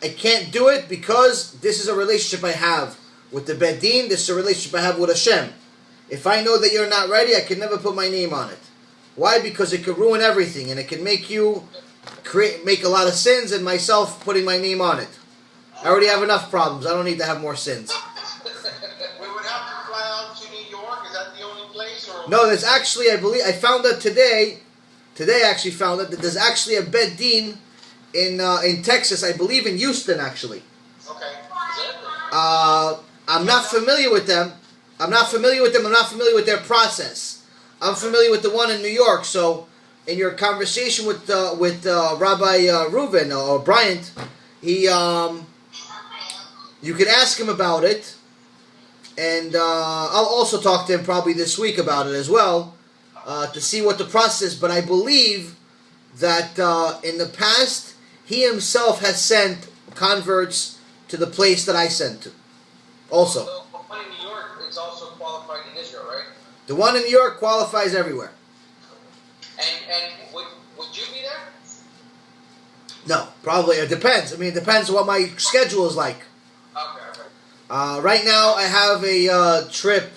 I can't do it because this is a relationship I have with the Bet Din. This is a relationship I have with Hashem. If I know that you're not ready, I can never put my name on it. Why? Because it could ruin everything, and it can make you make a lot of sins, and myself putting my name on it. I already have enough problems. I don't need to have more sins. We would have to fly out to New York. Is that the only place? Or? No, there's actually, I found out today I actually found out that there's actually a Bet Din in Texas, I believe in Houston actually. Okay. I'm not familiar with them. I'm not familiar with their process. I'm familiar with the one in New York. So, in your conversation with Rabbi Reuven or Bryant, you can ask him about it, and I'll also talk to him probably this week about it as well, to see what the process is. But I believe that in the past, he himself has sent converts to the place that I sent to. Also. So, the one in New York is also qualified in Israel, right? The one in New York qualifies everywhere. And would you be there? No, probably. It depends. I mean, it depends on what my schedule is like. Okay. Right now, I have a trip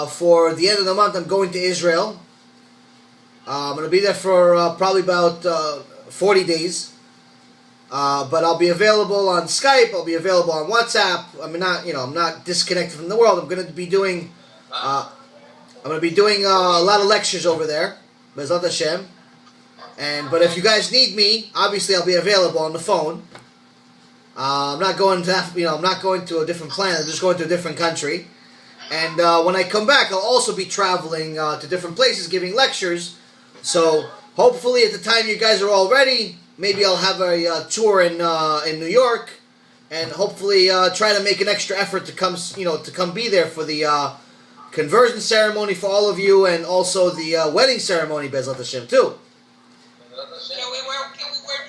for the end of the month. I'm going to Israel. I'm going to be there for probably about 40 days. But I'll be available on Skype. I'll be available on WhatsApp. I'm not disconnected from the world. I'm going to be doing a lot of lectures over there. Bezat Hashem. But if you guys need me, obviously I'll be available on the phone. I'm not going to a different planet. I'm just going to a different country. And when I come back, I'll also be traveling to different places, giving lectures, So hopefully at the time you guys are all ready, maybe I'll have a tour in New York, and hopefully try to make an extra effort to come be there for the conversion ceremony for all of you, and also the wedding ceremony, Bezrat Hashem, too. Can we wear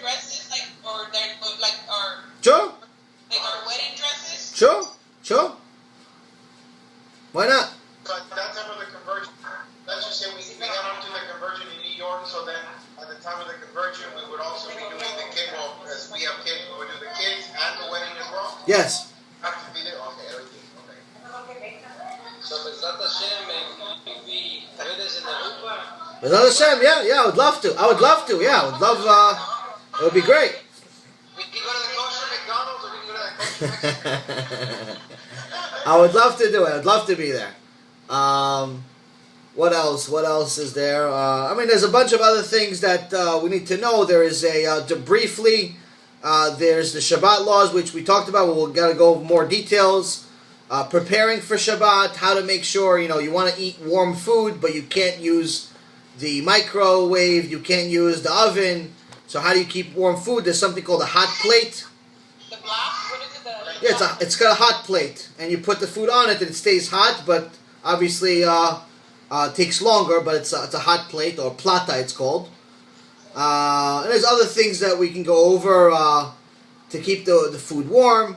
dresses like our Sure. like our wedding dresses? Sure. Why not? But that time of the conversion, let's just say we got up to the conversion in New York, so then at the time of the conversion, we would also be doing the kid, well, as we have kids, we would do the kids and the wedding as well? Yes. Have to be there? Okay, everything, okay. So Bezrat Hashem, you'll be with us in the Rupa. Bezrat Hashem, yeah, I would love to. Yeah, I would love, it would be great. We can go to the kosher McDonald's, or we can go to the kosher Mexican. I would love to do it. I'd love to be there. What else? What else is there? I mean, there's a bunch of other things that we need to know. There is briefly, there's the Shabbat laws, which we talked about. We've got to go over more details. Preparing for Shabbat, how to make sure, you want to eat warm food, but you can't use the microwave, you can't use the oven. So how do you keep warm food? There's something called a hot plate. The block? What is it? Yeah, it's got a hot plate, and you put the food on it, and it stays hot, but obviously takes longer, but it's a hot plate, or plata it's called. And there's other things that we can go over to keep the food warm.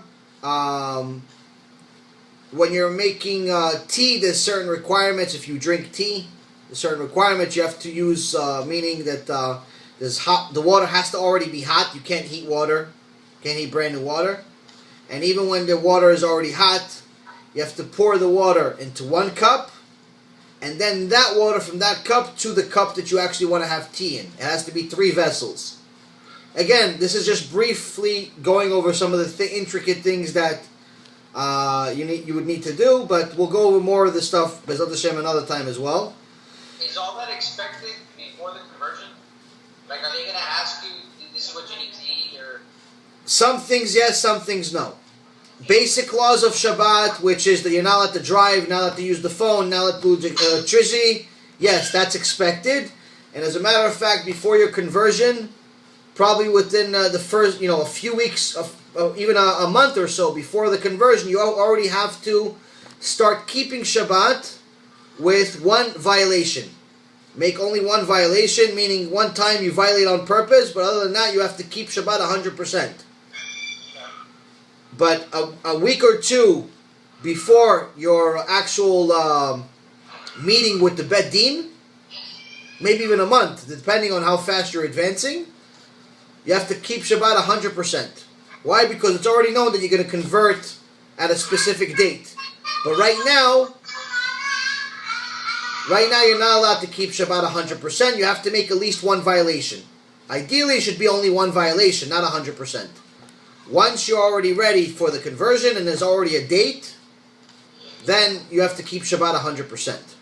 When you're making tea, there's certain requirements. If you drink tea, there's certain requirements you have to use, meaning that the water has to already be hot. You can't heat water. You can't heat brand new water. And even when the water is already hot, you have to pour the water into one cup, and then that water from that cup to the cup that you actually want to have tea in. It has to be 3 vessels. Again, this is just briefly going over some of the intricate things that you would need to do, but we'll go over more of this stuff, Bezrat Hashem, another time as well. Is all that expected before the conversion? Like, are they going to ask you, this is what you need to eat, or? Some things yes, some things no. Basic laws of Shabbat, which is that you're not allowed to drive, not allowed to use the phone, not allowed to use electricity. Yes, that's expected. And as a matter of fact, before your conversion, probably within the first, a few weeks, even a month or so before the conversion, you already have to start keeping Shabbat with one violation. Make only one violation, meaning one time you violate on purpose, but other than that, you have to keep Shabbat 100%. But a week or two before your actual meeting with the Bet Din, maybe even a month, depending on how fast you're advancing, you have to keep Shabbat 100%. Why? Because it's already known that you're going to convert at a specific date. But right now you're not allowed to keep Shabbat 100%. You have to make at least one violation. Ideally, it should be only one violation, not 100%. Once you're already ready for the conversion and there's already a date, then you have to keep Shabbat 100%.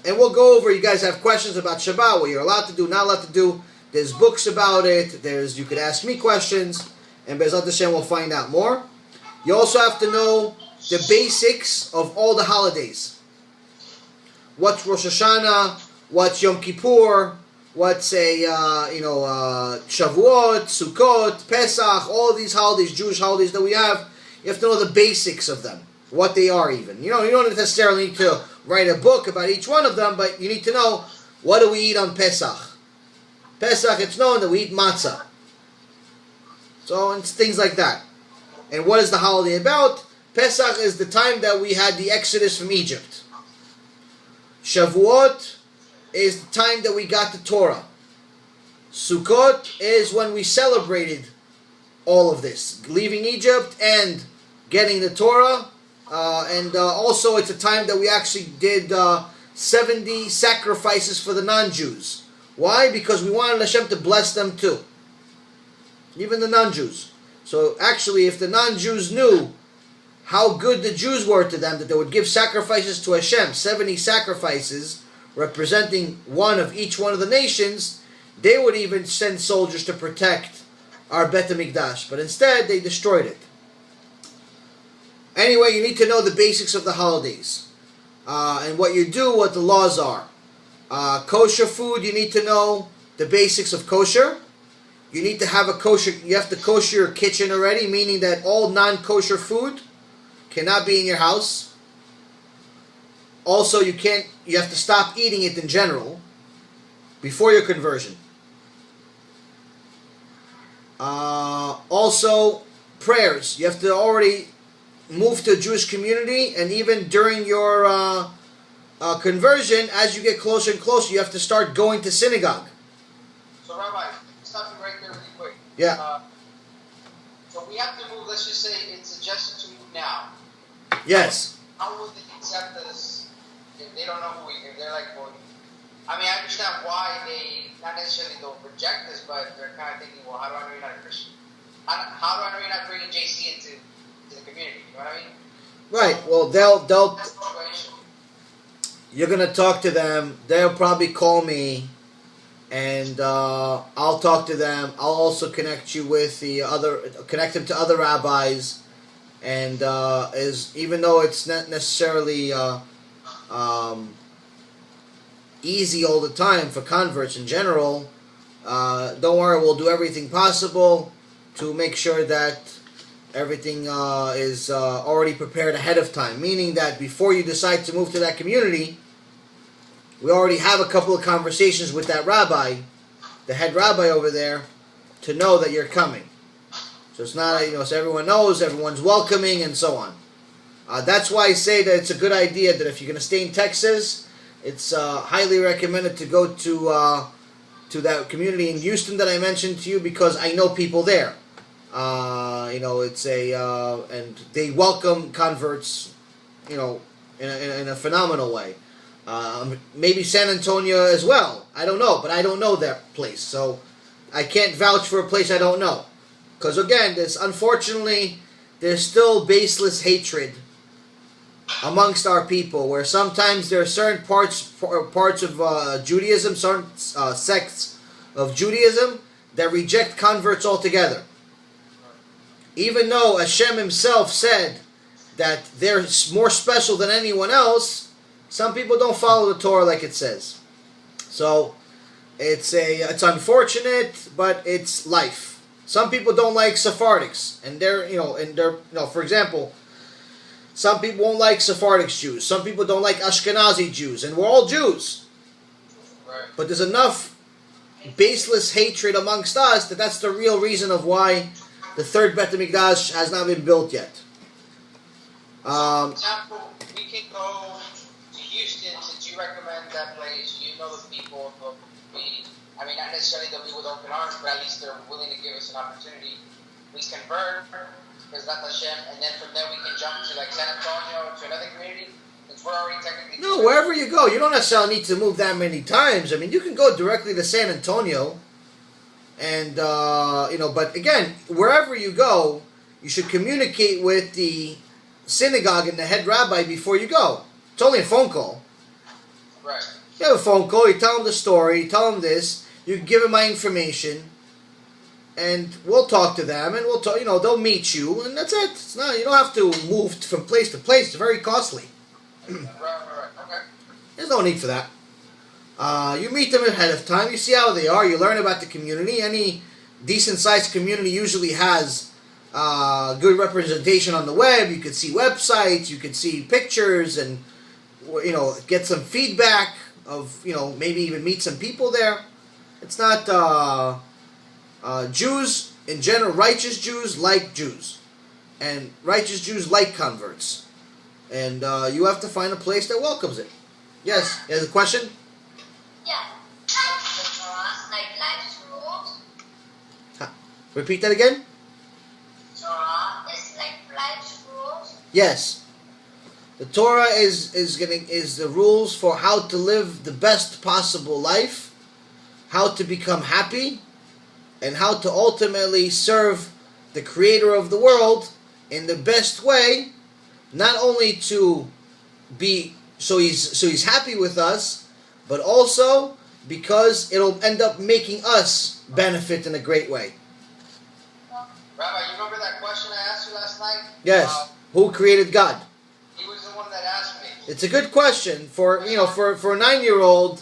And we'll go over, you guys have questions about Shabbat, what you're allowed to do, not allowed to do. There's books about it. You could ask me questions, and Bezrat Hashem will find out more. You also have to know the basics of all the holidays. What's Rosh Hashanah? What's Yom Kippur? What's Shavuot, Sukkot, Pesach, all of these holidays, Jewish holidays that we have. You have to know the basics of them, what they are even. You don't necessarily need to write a book about each one of them, but you need to know, what do we eat on Pesach? Pesach, it's known that we eat matzah. So it's things like that. And what is the holiday about? Pesach is the time that we had the Exodus from Egypt. Shavuot is the time that we got the Torah. Sukkot is when we celebrated all of this, leaving Egypt and getting the Torah. And also it's a time that we actually did 70 sacrifices for the non-Jews. Why? Because we wanted Hashem to bless them too. Even the non-Jews. So actually, if the non-Jews knew how good the Jews were to them, that they would give sacrifices to Hashem, 70 sacrifices, representing one of each one of the nations, they would even send soldiers to protect our Bet HaMikdash. But instead, they destroyed it. Anyway, you need to know the basics of the holidays. And what you do, what the laws are. Kosher food, you need to know the basics of kosher. You need to have a kosher, you have to kosher your kitchen already, meaning that all non-kosher food cannot be in your house. Also, you have to stop eating it in general before your conversion. Also, prayers. You have to already move to a Jewish community, and even during your conversion, as you get closer and closer, you have to start going to synagogue. So, Rabbi, stop you right there really quick. Yeah. So we have to move, let's just say it's suggested to move now. Yes. How would they accept us if they don't know who we are? If they're like, well, I mean, I understand why they, not necessarily don't reject us, but they're kind of thinking, well, how do I know you're not a Christian? How do I know you're not bringing JC into the community? You know what I mean? Right. Well, they'll That's the situation. you're gonna talk to them. They'll probably call me, and I'll talk to them. I'll also connect you with connect them to other rabbis, and even though it's not necessarily easy all the time for converts in general, don't worry, we'll do everything possible to make sure that everything is already prepared ahead of time. Meaning that before you decide to move to that community, we already have a couple of conversations with that rabbi, the head rabbi over there, to know that you're coming. So it's not, so everyone knows, everyone's welcoming, and so on. That's why I say that it's a good idea that if you're going to stay in Texas, it's highly recommended to go to that community in Houston that I mentioned to you, because I know people there. It's and they welcome converts, in a phenomenal way. Maybe San Antonio as well. I don't know, but I don't know that place, so I can't vouch for a place I don't know. Because again, unfortunately, there's still baseless hatred amongst our people, where sometimes there are certain parts of Judaism, certain sects of Judaism that reject converts altogether. Even though Hashem himself said that they're more special than anyone else, some people don't follow the Torah like it says. So it's unfortunate, but it's life. Some people don't like Sephardics, and for example, some people won't like Sephardic Jews. Some people don't like Ashkenazi Jews, and we're all Jews. Right. But there's enough baseless hatred amongst us that's the real reason of why the third Bet HaMikdash has not been built yet. For example, we can go to Houston, since you recommend that place. You know the people. Not necessarily they'll be with open arms, but at least they're willing to give us an opportunity. We convert, because that's Hashem, and then from there we can jump to like San Antonio, to another community, since we're already technically... No, wherever you go, you don't necessarily need to move that many times. You can go directly to San Antonio, and, but again, wherever you go, you should communicate with the synagogue and the head rabbi before you go. It's only a phone call. Right. You have a phone call, you tell them the story, you tell them this, you can give them my information, and we'll talk to them, and we'll talk, they'll meet you, and that's it. It's not, you don't have to move from place to place. It's very costly. Right. Okay. There's no need for that. You meet them ahead of time, you see how they are, you learn about the community. Any decent-sized community usually has good representation on the web. You could see websites, you could see pictures, and get some feedback of, maybe even meet some people there. It's not, Jews in general, righteous Jews like Jews, and righteous Jews like converts, and you have to find a place that welcomes it. Yes, you have a question? Yeah. Like life's rules. Repeat that again? Torah is like life's rules. Yes. The Torah is the rules for how to live the best possible life, how to become happy, and how to ultimately serve the Creator of the world in the best way, not only to be so he's happy with us, but also because it'll end up making us benefit in a great way. Rabbi, you remember that question I asked you last night? Yes. Who created God? He was the one that asked me. It's a good question for a 9-year-old.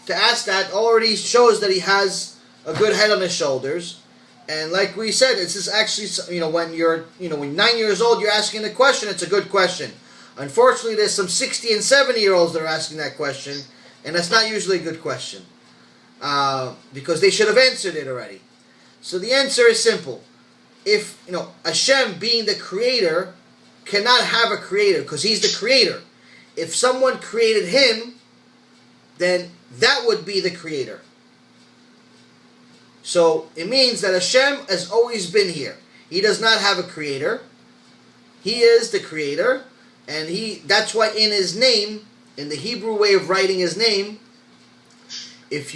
to ask that already shows that he has a good head on his shoulders. And like we said, it's just actually, when you're 9 years old, you're asking the question, it's a good question. Unfortunately, there's some 60 and 70-year-olds that are asking that question, and that's not usually a good question. Because they should have answered it already. So the answer is simple. If, Hashem being the creator cannot have a creator, because he's the creator. If someone created him, then that would be the creator. So it means that Hashem has always been here. He does not have a creator. He is the creator, and that's why in his name, in the Hebrew way of writing his name, it's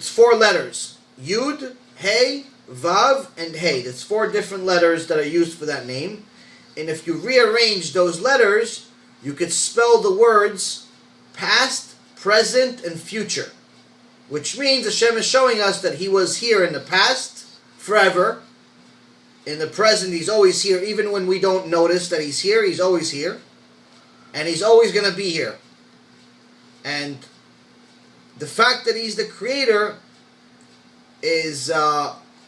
4 letters. Yud, Hey, Vav, and Hey. That's 4 different letters that are used for that name. And if you rearrange those letters, you could spell the words past, present, and future. Which means Hashem is showing us that he was here in the past, forever. In the present, he's always here. Even when we don't notice that he's here, he's always here. And he's always going to be here. And the fact that he's the creator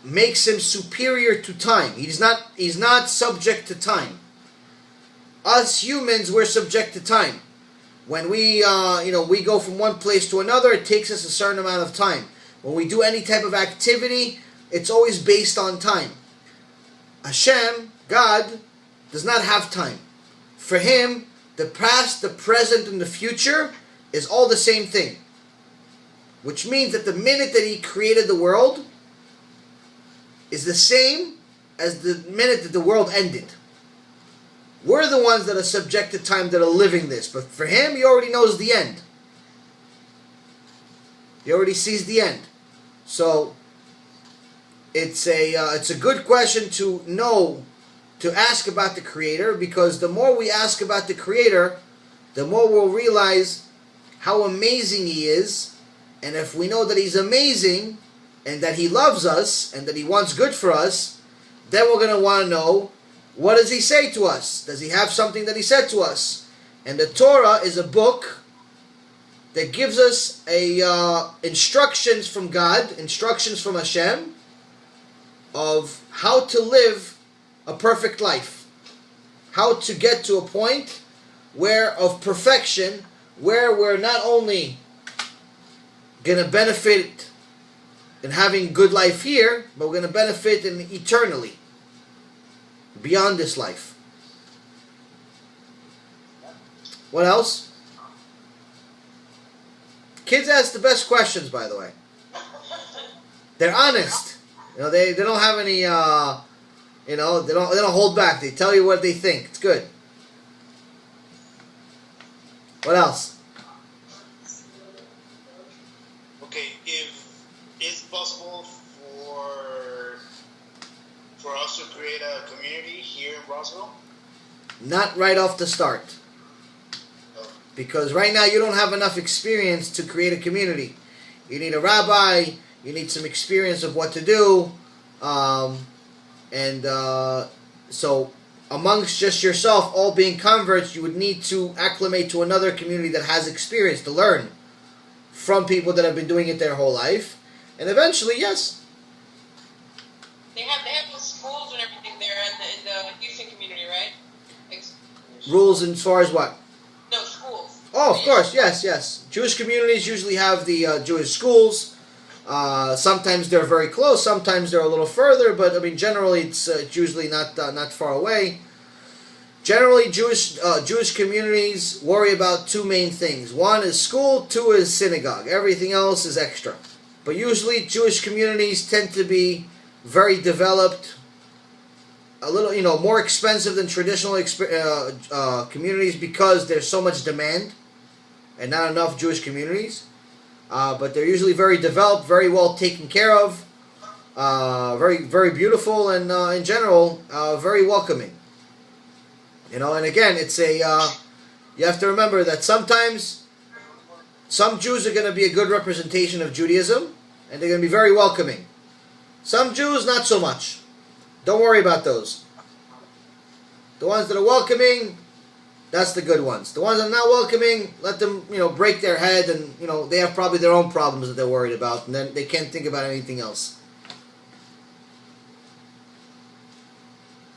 makes him superior to time. He's not subject to time. Us humans, we're subject to time. When we go from one place to another, it takes us a certain amount of time. When we do any type of activity, it's always based on time. Hashem, God, does not have time. For him, the past, the present, and the future is all the same thing. Which means that the minute that he created the world is the same as the minute that the world ended. We're the ones that are subject to time that are living this. But for him, he already knows the end. He already sees the end. So it's a good question to ask about the Creator, because the more we ask about the Creator, the more we'll realize how amazing he is. And if we know that he's amazing, and that he loves us, and that he wants good for us, then we're going to want to know, what does he say to us? Does he have something that he said to us? And the Torah is a book that gives us instructions from God, instructions from Hashem, of how to live a perfect life. How to get to a point of perfection, where we're not only going to benefit in having good life here, but we're going to benefit in eternally, beyond this life. What else? Kids ask the best questions, by the way. They're honest. They don't have any they don't hold back. They tell you what they think. It's good. What else? Okay, if it's possible for us to create a community here in Roswell? Not right off the start. Because right now you don't have enough experience to create a community. You need a rabbi, you need some experience of what to do, so amongst just yourself, all being converts, you would need to acclimate to another community that has experience to learn from people that have been doing it their whole life. And eventually, yes. They have the schools and everything there in the Houston community, right? Rules as far as what? No, schools. Oh, of course, yes. Jewish communities usually have the Jewish schools. Sometimes they're very close, sometimes they're a little further, but generally it's usually not far away. Generally, Jewish communities worry about 2 main things. 1 is school, 2 is synagogue. Everything else is extra. But usually Jewish communities tend to be very developed, a little, more expensive than traditional communities, because there's so much demand and not enough Jewish communities. But they're usually very developed, very well taken care of, very, very beautiful, and in general, very welcoming. And again, it's you have to remember that sometimes some Jews are going to be a good representation of Judaism, and they're going to be very welcoming. Some Jews, not so much. Don't worry about those. The ones that are welcoming, That's the good ones. The ones that are not welcoming, let them, break their head, and they have probably their own problems that they're worried about, and then they can't think about anything else.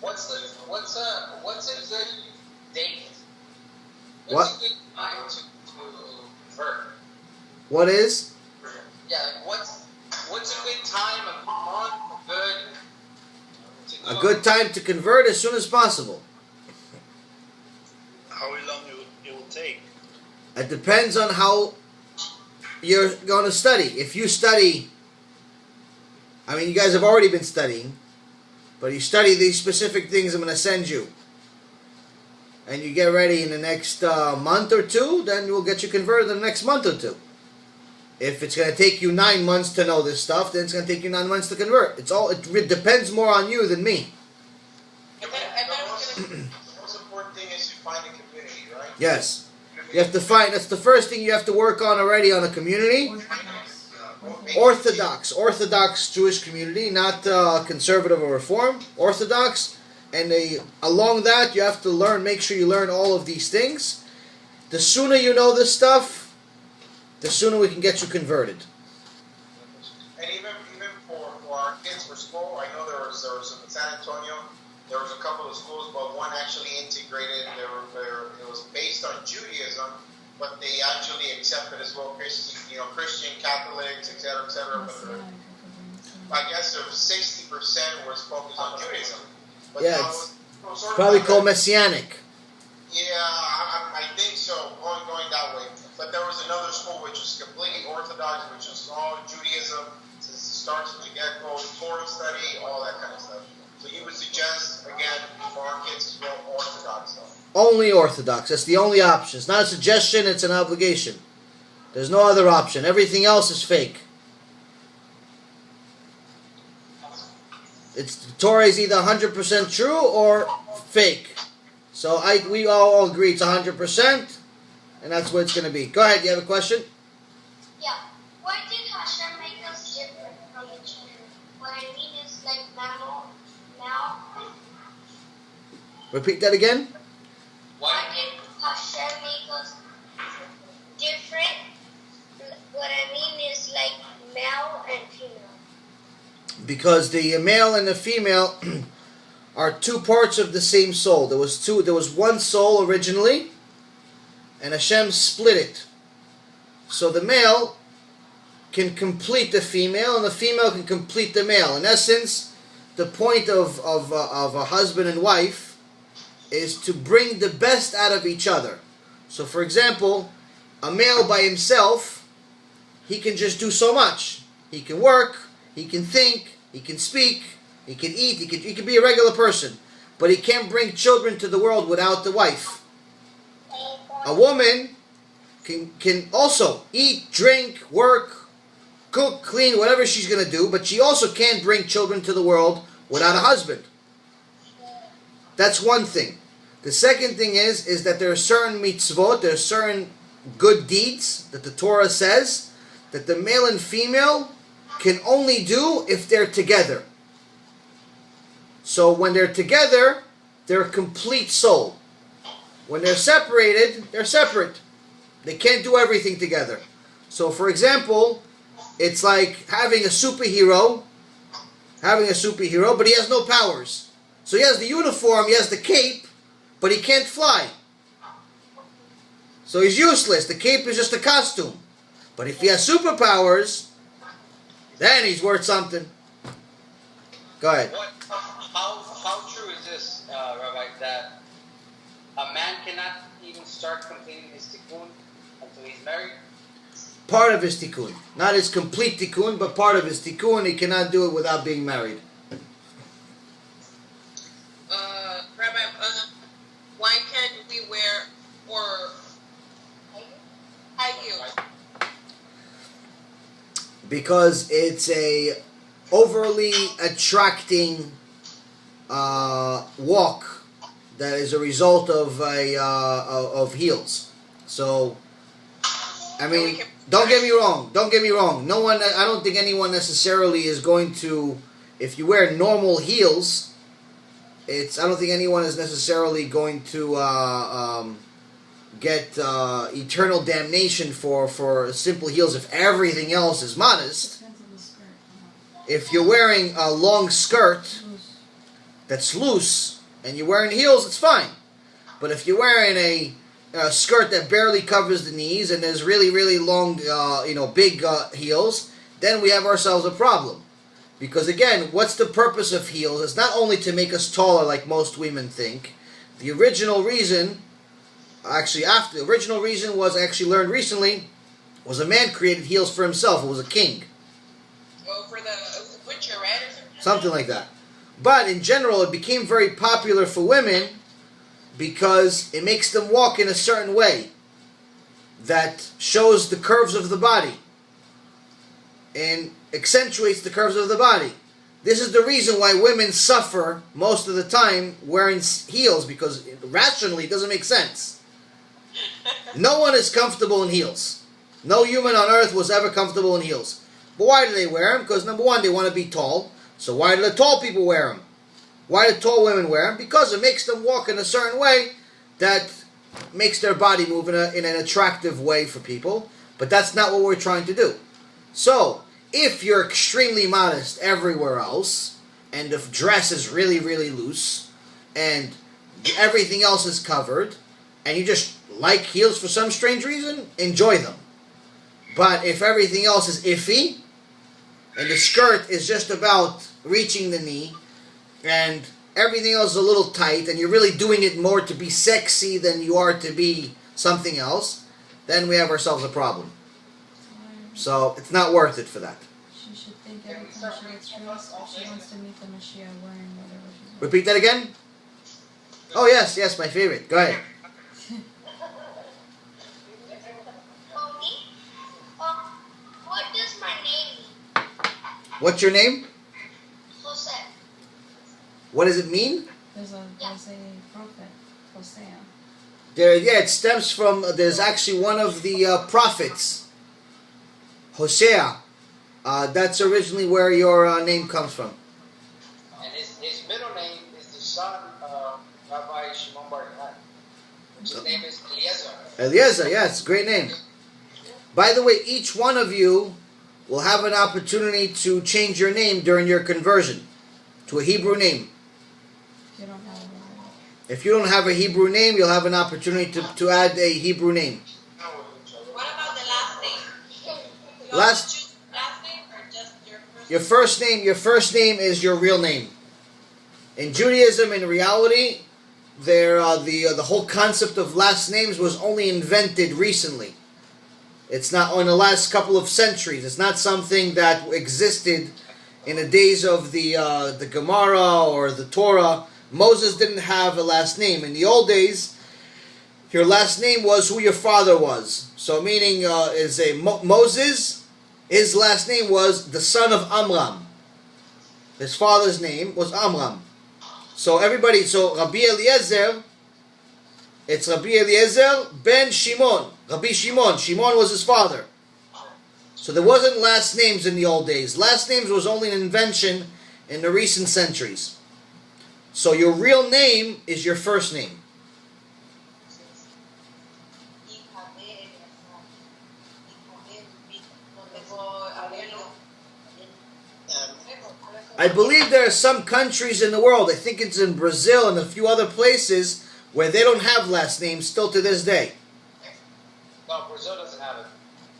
What's a good date? What? What's a good time to convert? What is? Yeah, like what's a good time, a month, A good time to convert as soon as possible. How long it will take? It depends on how you're going to study. If you study, you guys have already been studying, but you study these specific things I'm going to send you, and you get ready in the next month or two, then we'll get you converted in the next month or two. If it's going to take you 9 months to know this stuff, then it's going to take you 9 months to convert. It depends more on you than me. The most important thing is to find a community, right? Yes. You have to find, that's the first thing you have to work on already on a community. Orthodox Jewish community, not conservative or reform. Orthodox. And along that, you have to make sure you learn all of these things. The sooner you know this stuff, the sooner we can get you converted. And even for our kids for school, I know there was some in San Antonio. There was a couple of schools, but one actually integrated. It was based on Judaism, but they actually accepted as well Christian, Catholics, etc., etc. But I guess there was 60% was focused on Judaism. But Yeah, now it's sort of probably like called Messianic. Yeah, I think so, going that way. But there was another school which was completely Orthodox, which is all Judaism, since it starts from the get-go, Torah study, all that kind of stuff. So you would suggest, again, for our kids to go Orthodox stuff. Only Orthodox. That's the only option. It's not a suggestion, it's an obligation. There's no other option. Everything else is fake. The Torah is either 100% true or fake. So we all agree it's 100%, and that's what it's going to be. Go ahead, you have a question? Yeah. Why did Hashem make us different from each other? What I mean is like now. Repeat that again? Why did Hashem make us different? What I mean is like male and female. Because the male and the female are two parts of the same soul. There was one soul originally, and Hashem split it. So the male can complete the female, and the female can complete the male. In essence, the point of a husband and wife is to bring the best out of each other. So for example, a male by himself, he can just do so much. He can work, he can think, he can speak, he can eat, he can be a regular person. But he can't bring children to the world without the wife. A woman can also eat, drink, work, cook, clean, whatever she's going to do, but she also can't bring children to the world without a husband. That's one thing. The second thing is that there are certain mitzvot, there are certain good deeds that the Torah says that the male and female can only do if they're together. So when they're together, they're a complete soul. When they're separated, they're separate. They can't do everything together. So for example, it's like having a superhero, but he has no powers. So he has the uniform, he has the cape, but he can't fly. So he's useless. The cape is just a costume. But if he has superpowers, then he's worth something. Go ahead. How true is this, Rabbi, that a man cannot even start completing his tikkun until he's married? Part of his tikkun. Not his complete tikkun, but part of his tikkun. He cannot do it without being married. Rabbi, why can't we wear high heels? Because it's a overly attracting walk that is a result of heels. So, I mean, don't get me wrong. No one, I don't think anyone necessarily is going to, if you wear normal heels, I don't think anyone is necessarily going to get eternal damnation for simple heels if everything else is modest. Depends on the skirt. If you're wearing a long skirt that's loose and you're wearing heels, it's fine. But if you're wearing a skirt that barely covers the knees and there's really, really long, big heels, then we have ourselves a problem. Because again, what's the purpose of heels? It's not only to make us taller like most women think. The original reason, the original reason was, I actually learned recently, was a man created heels for himself. It was a king. Oh, it was a butcher, right? Or something? Something like that. But in general, it became very popular for women because it makes them walk in a certain way that shows the curves of the body and accentuates the curves of the body. This is the reason why women suffer most of the time wearing heels, because rationally it doesn't make sense. No one is comfortable in heels. No human on earth was ever comfortable in heels. But why do they wear them? Because number one, they want to be tall. So why do the tall people wear them? Why do tall women wear them? Because it makes them walk in a certain way that makes their body move in an attractive way for people. But that's not what we're trying to do. So, if you're extremely modest everywhere else, and the dress is really, really loose, and everything else is covered, and you just like heels for some strange reason, enjoy them. But if everything else is iffy, and the skirt is just about reaching the knee, and everything else is a little tight, and you're really doing it more to be sexy than you are to be something else, then we have ourselves a problem. So it's not worth it for that. She should think every time she gets dressed, if she wants to meet the Mashiach wearing whatever she's wearing. Repeat that again? Oh yes, my favorite. Go ahead. What does my name mean? What's your name? Jose. What does it mean? There's a prophet, Hosea. It stems from, there's actually one of the prophets, Hosea. That's originally where your name comes from. And his middle name is the son of Rabbi Shimon Bar Yochai, which his name is Eliezer. Eliezer, yes, great name. By the way, each one of you will have an opportunity to change your name during your conversion to a Hebrew name. You don't have one. If you don't have a Hebrew name, you'll have an opportunity to add a Hebrew name. What about the last name? You Last- also choose last name or just your first name? Your first name is your real name. In Judaism, in reality, the whole concept of last names was only invented recently. It's not in the last couple of centuries. It's not something that existed in the days of the Gemara or the Torah. Moses didn't have a last name. In the old days, your last name was who your father was. So meaning Moses, his last name was the son of Amram. His father's name was Amram. So Rabbi Eliezer, it's Rabbi Eliezer ben Shimon. Rabbi Shimon. Shimon was his father. So there wasn't last names in the old days. Last names was only an invention in the recent centuries. So your real name is your first name. I believe there are some countries in the world, I think it's in Brazil and a few other places, where they don't have last names still to this day. No, Brazil doesn't have it.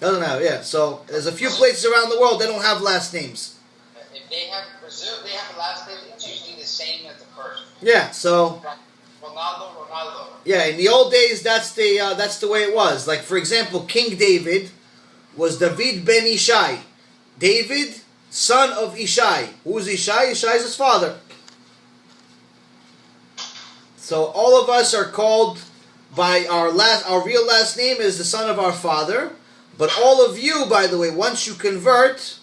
Doesn't have, yeah. So there's a few places around the world that don't have last names. If they have Brazil, they have a last name. It's usually the same as the first. Yeah. So Ronaldo. yeah, in the old days, that's the way it was. Like for example, King David was David ben Ishai. David, son of Ishai. Who's Ishai? Ishai is his father. So all of us are called by our real last name is the son of our father. But all of you, by the way, once you convert,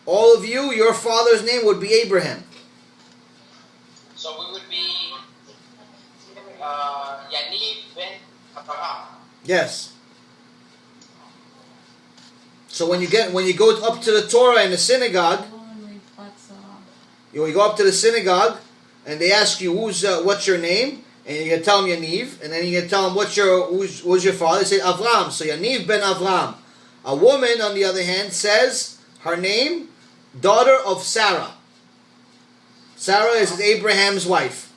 all of you, your father's name would be Abraham. So we would be Yaniv ben Abraham. Yes. So when you go up to the Torah in the synagogue, Everyone reflects when you go up to the synagogue, and they ask you, what's your name? And you tell them Yaniv, and then you tell them who's your father. They say Avram. So Yaniv ben Avram. A woman, on the other hand, says her name, daughter of Sarah. Sarah is Abraham's wife.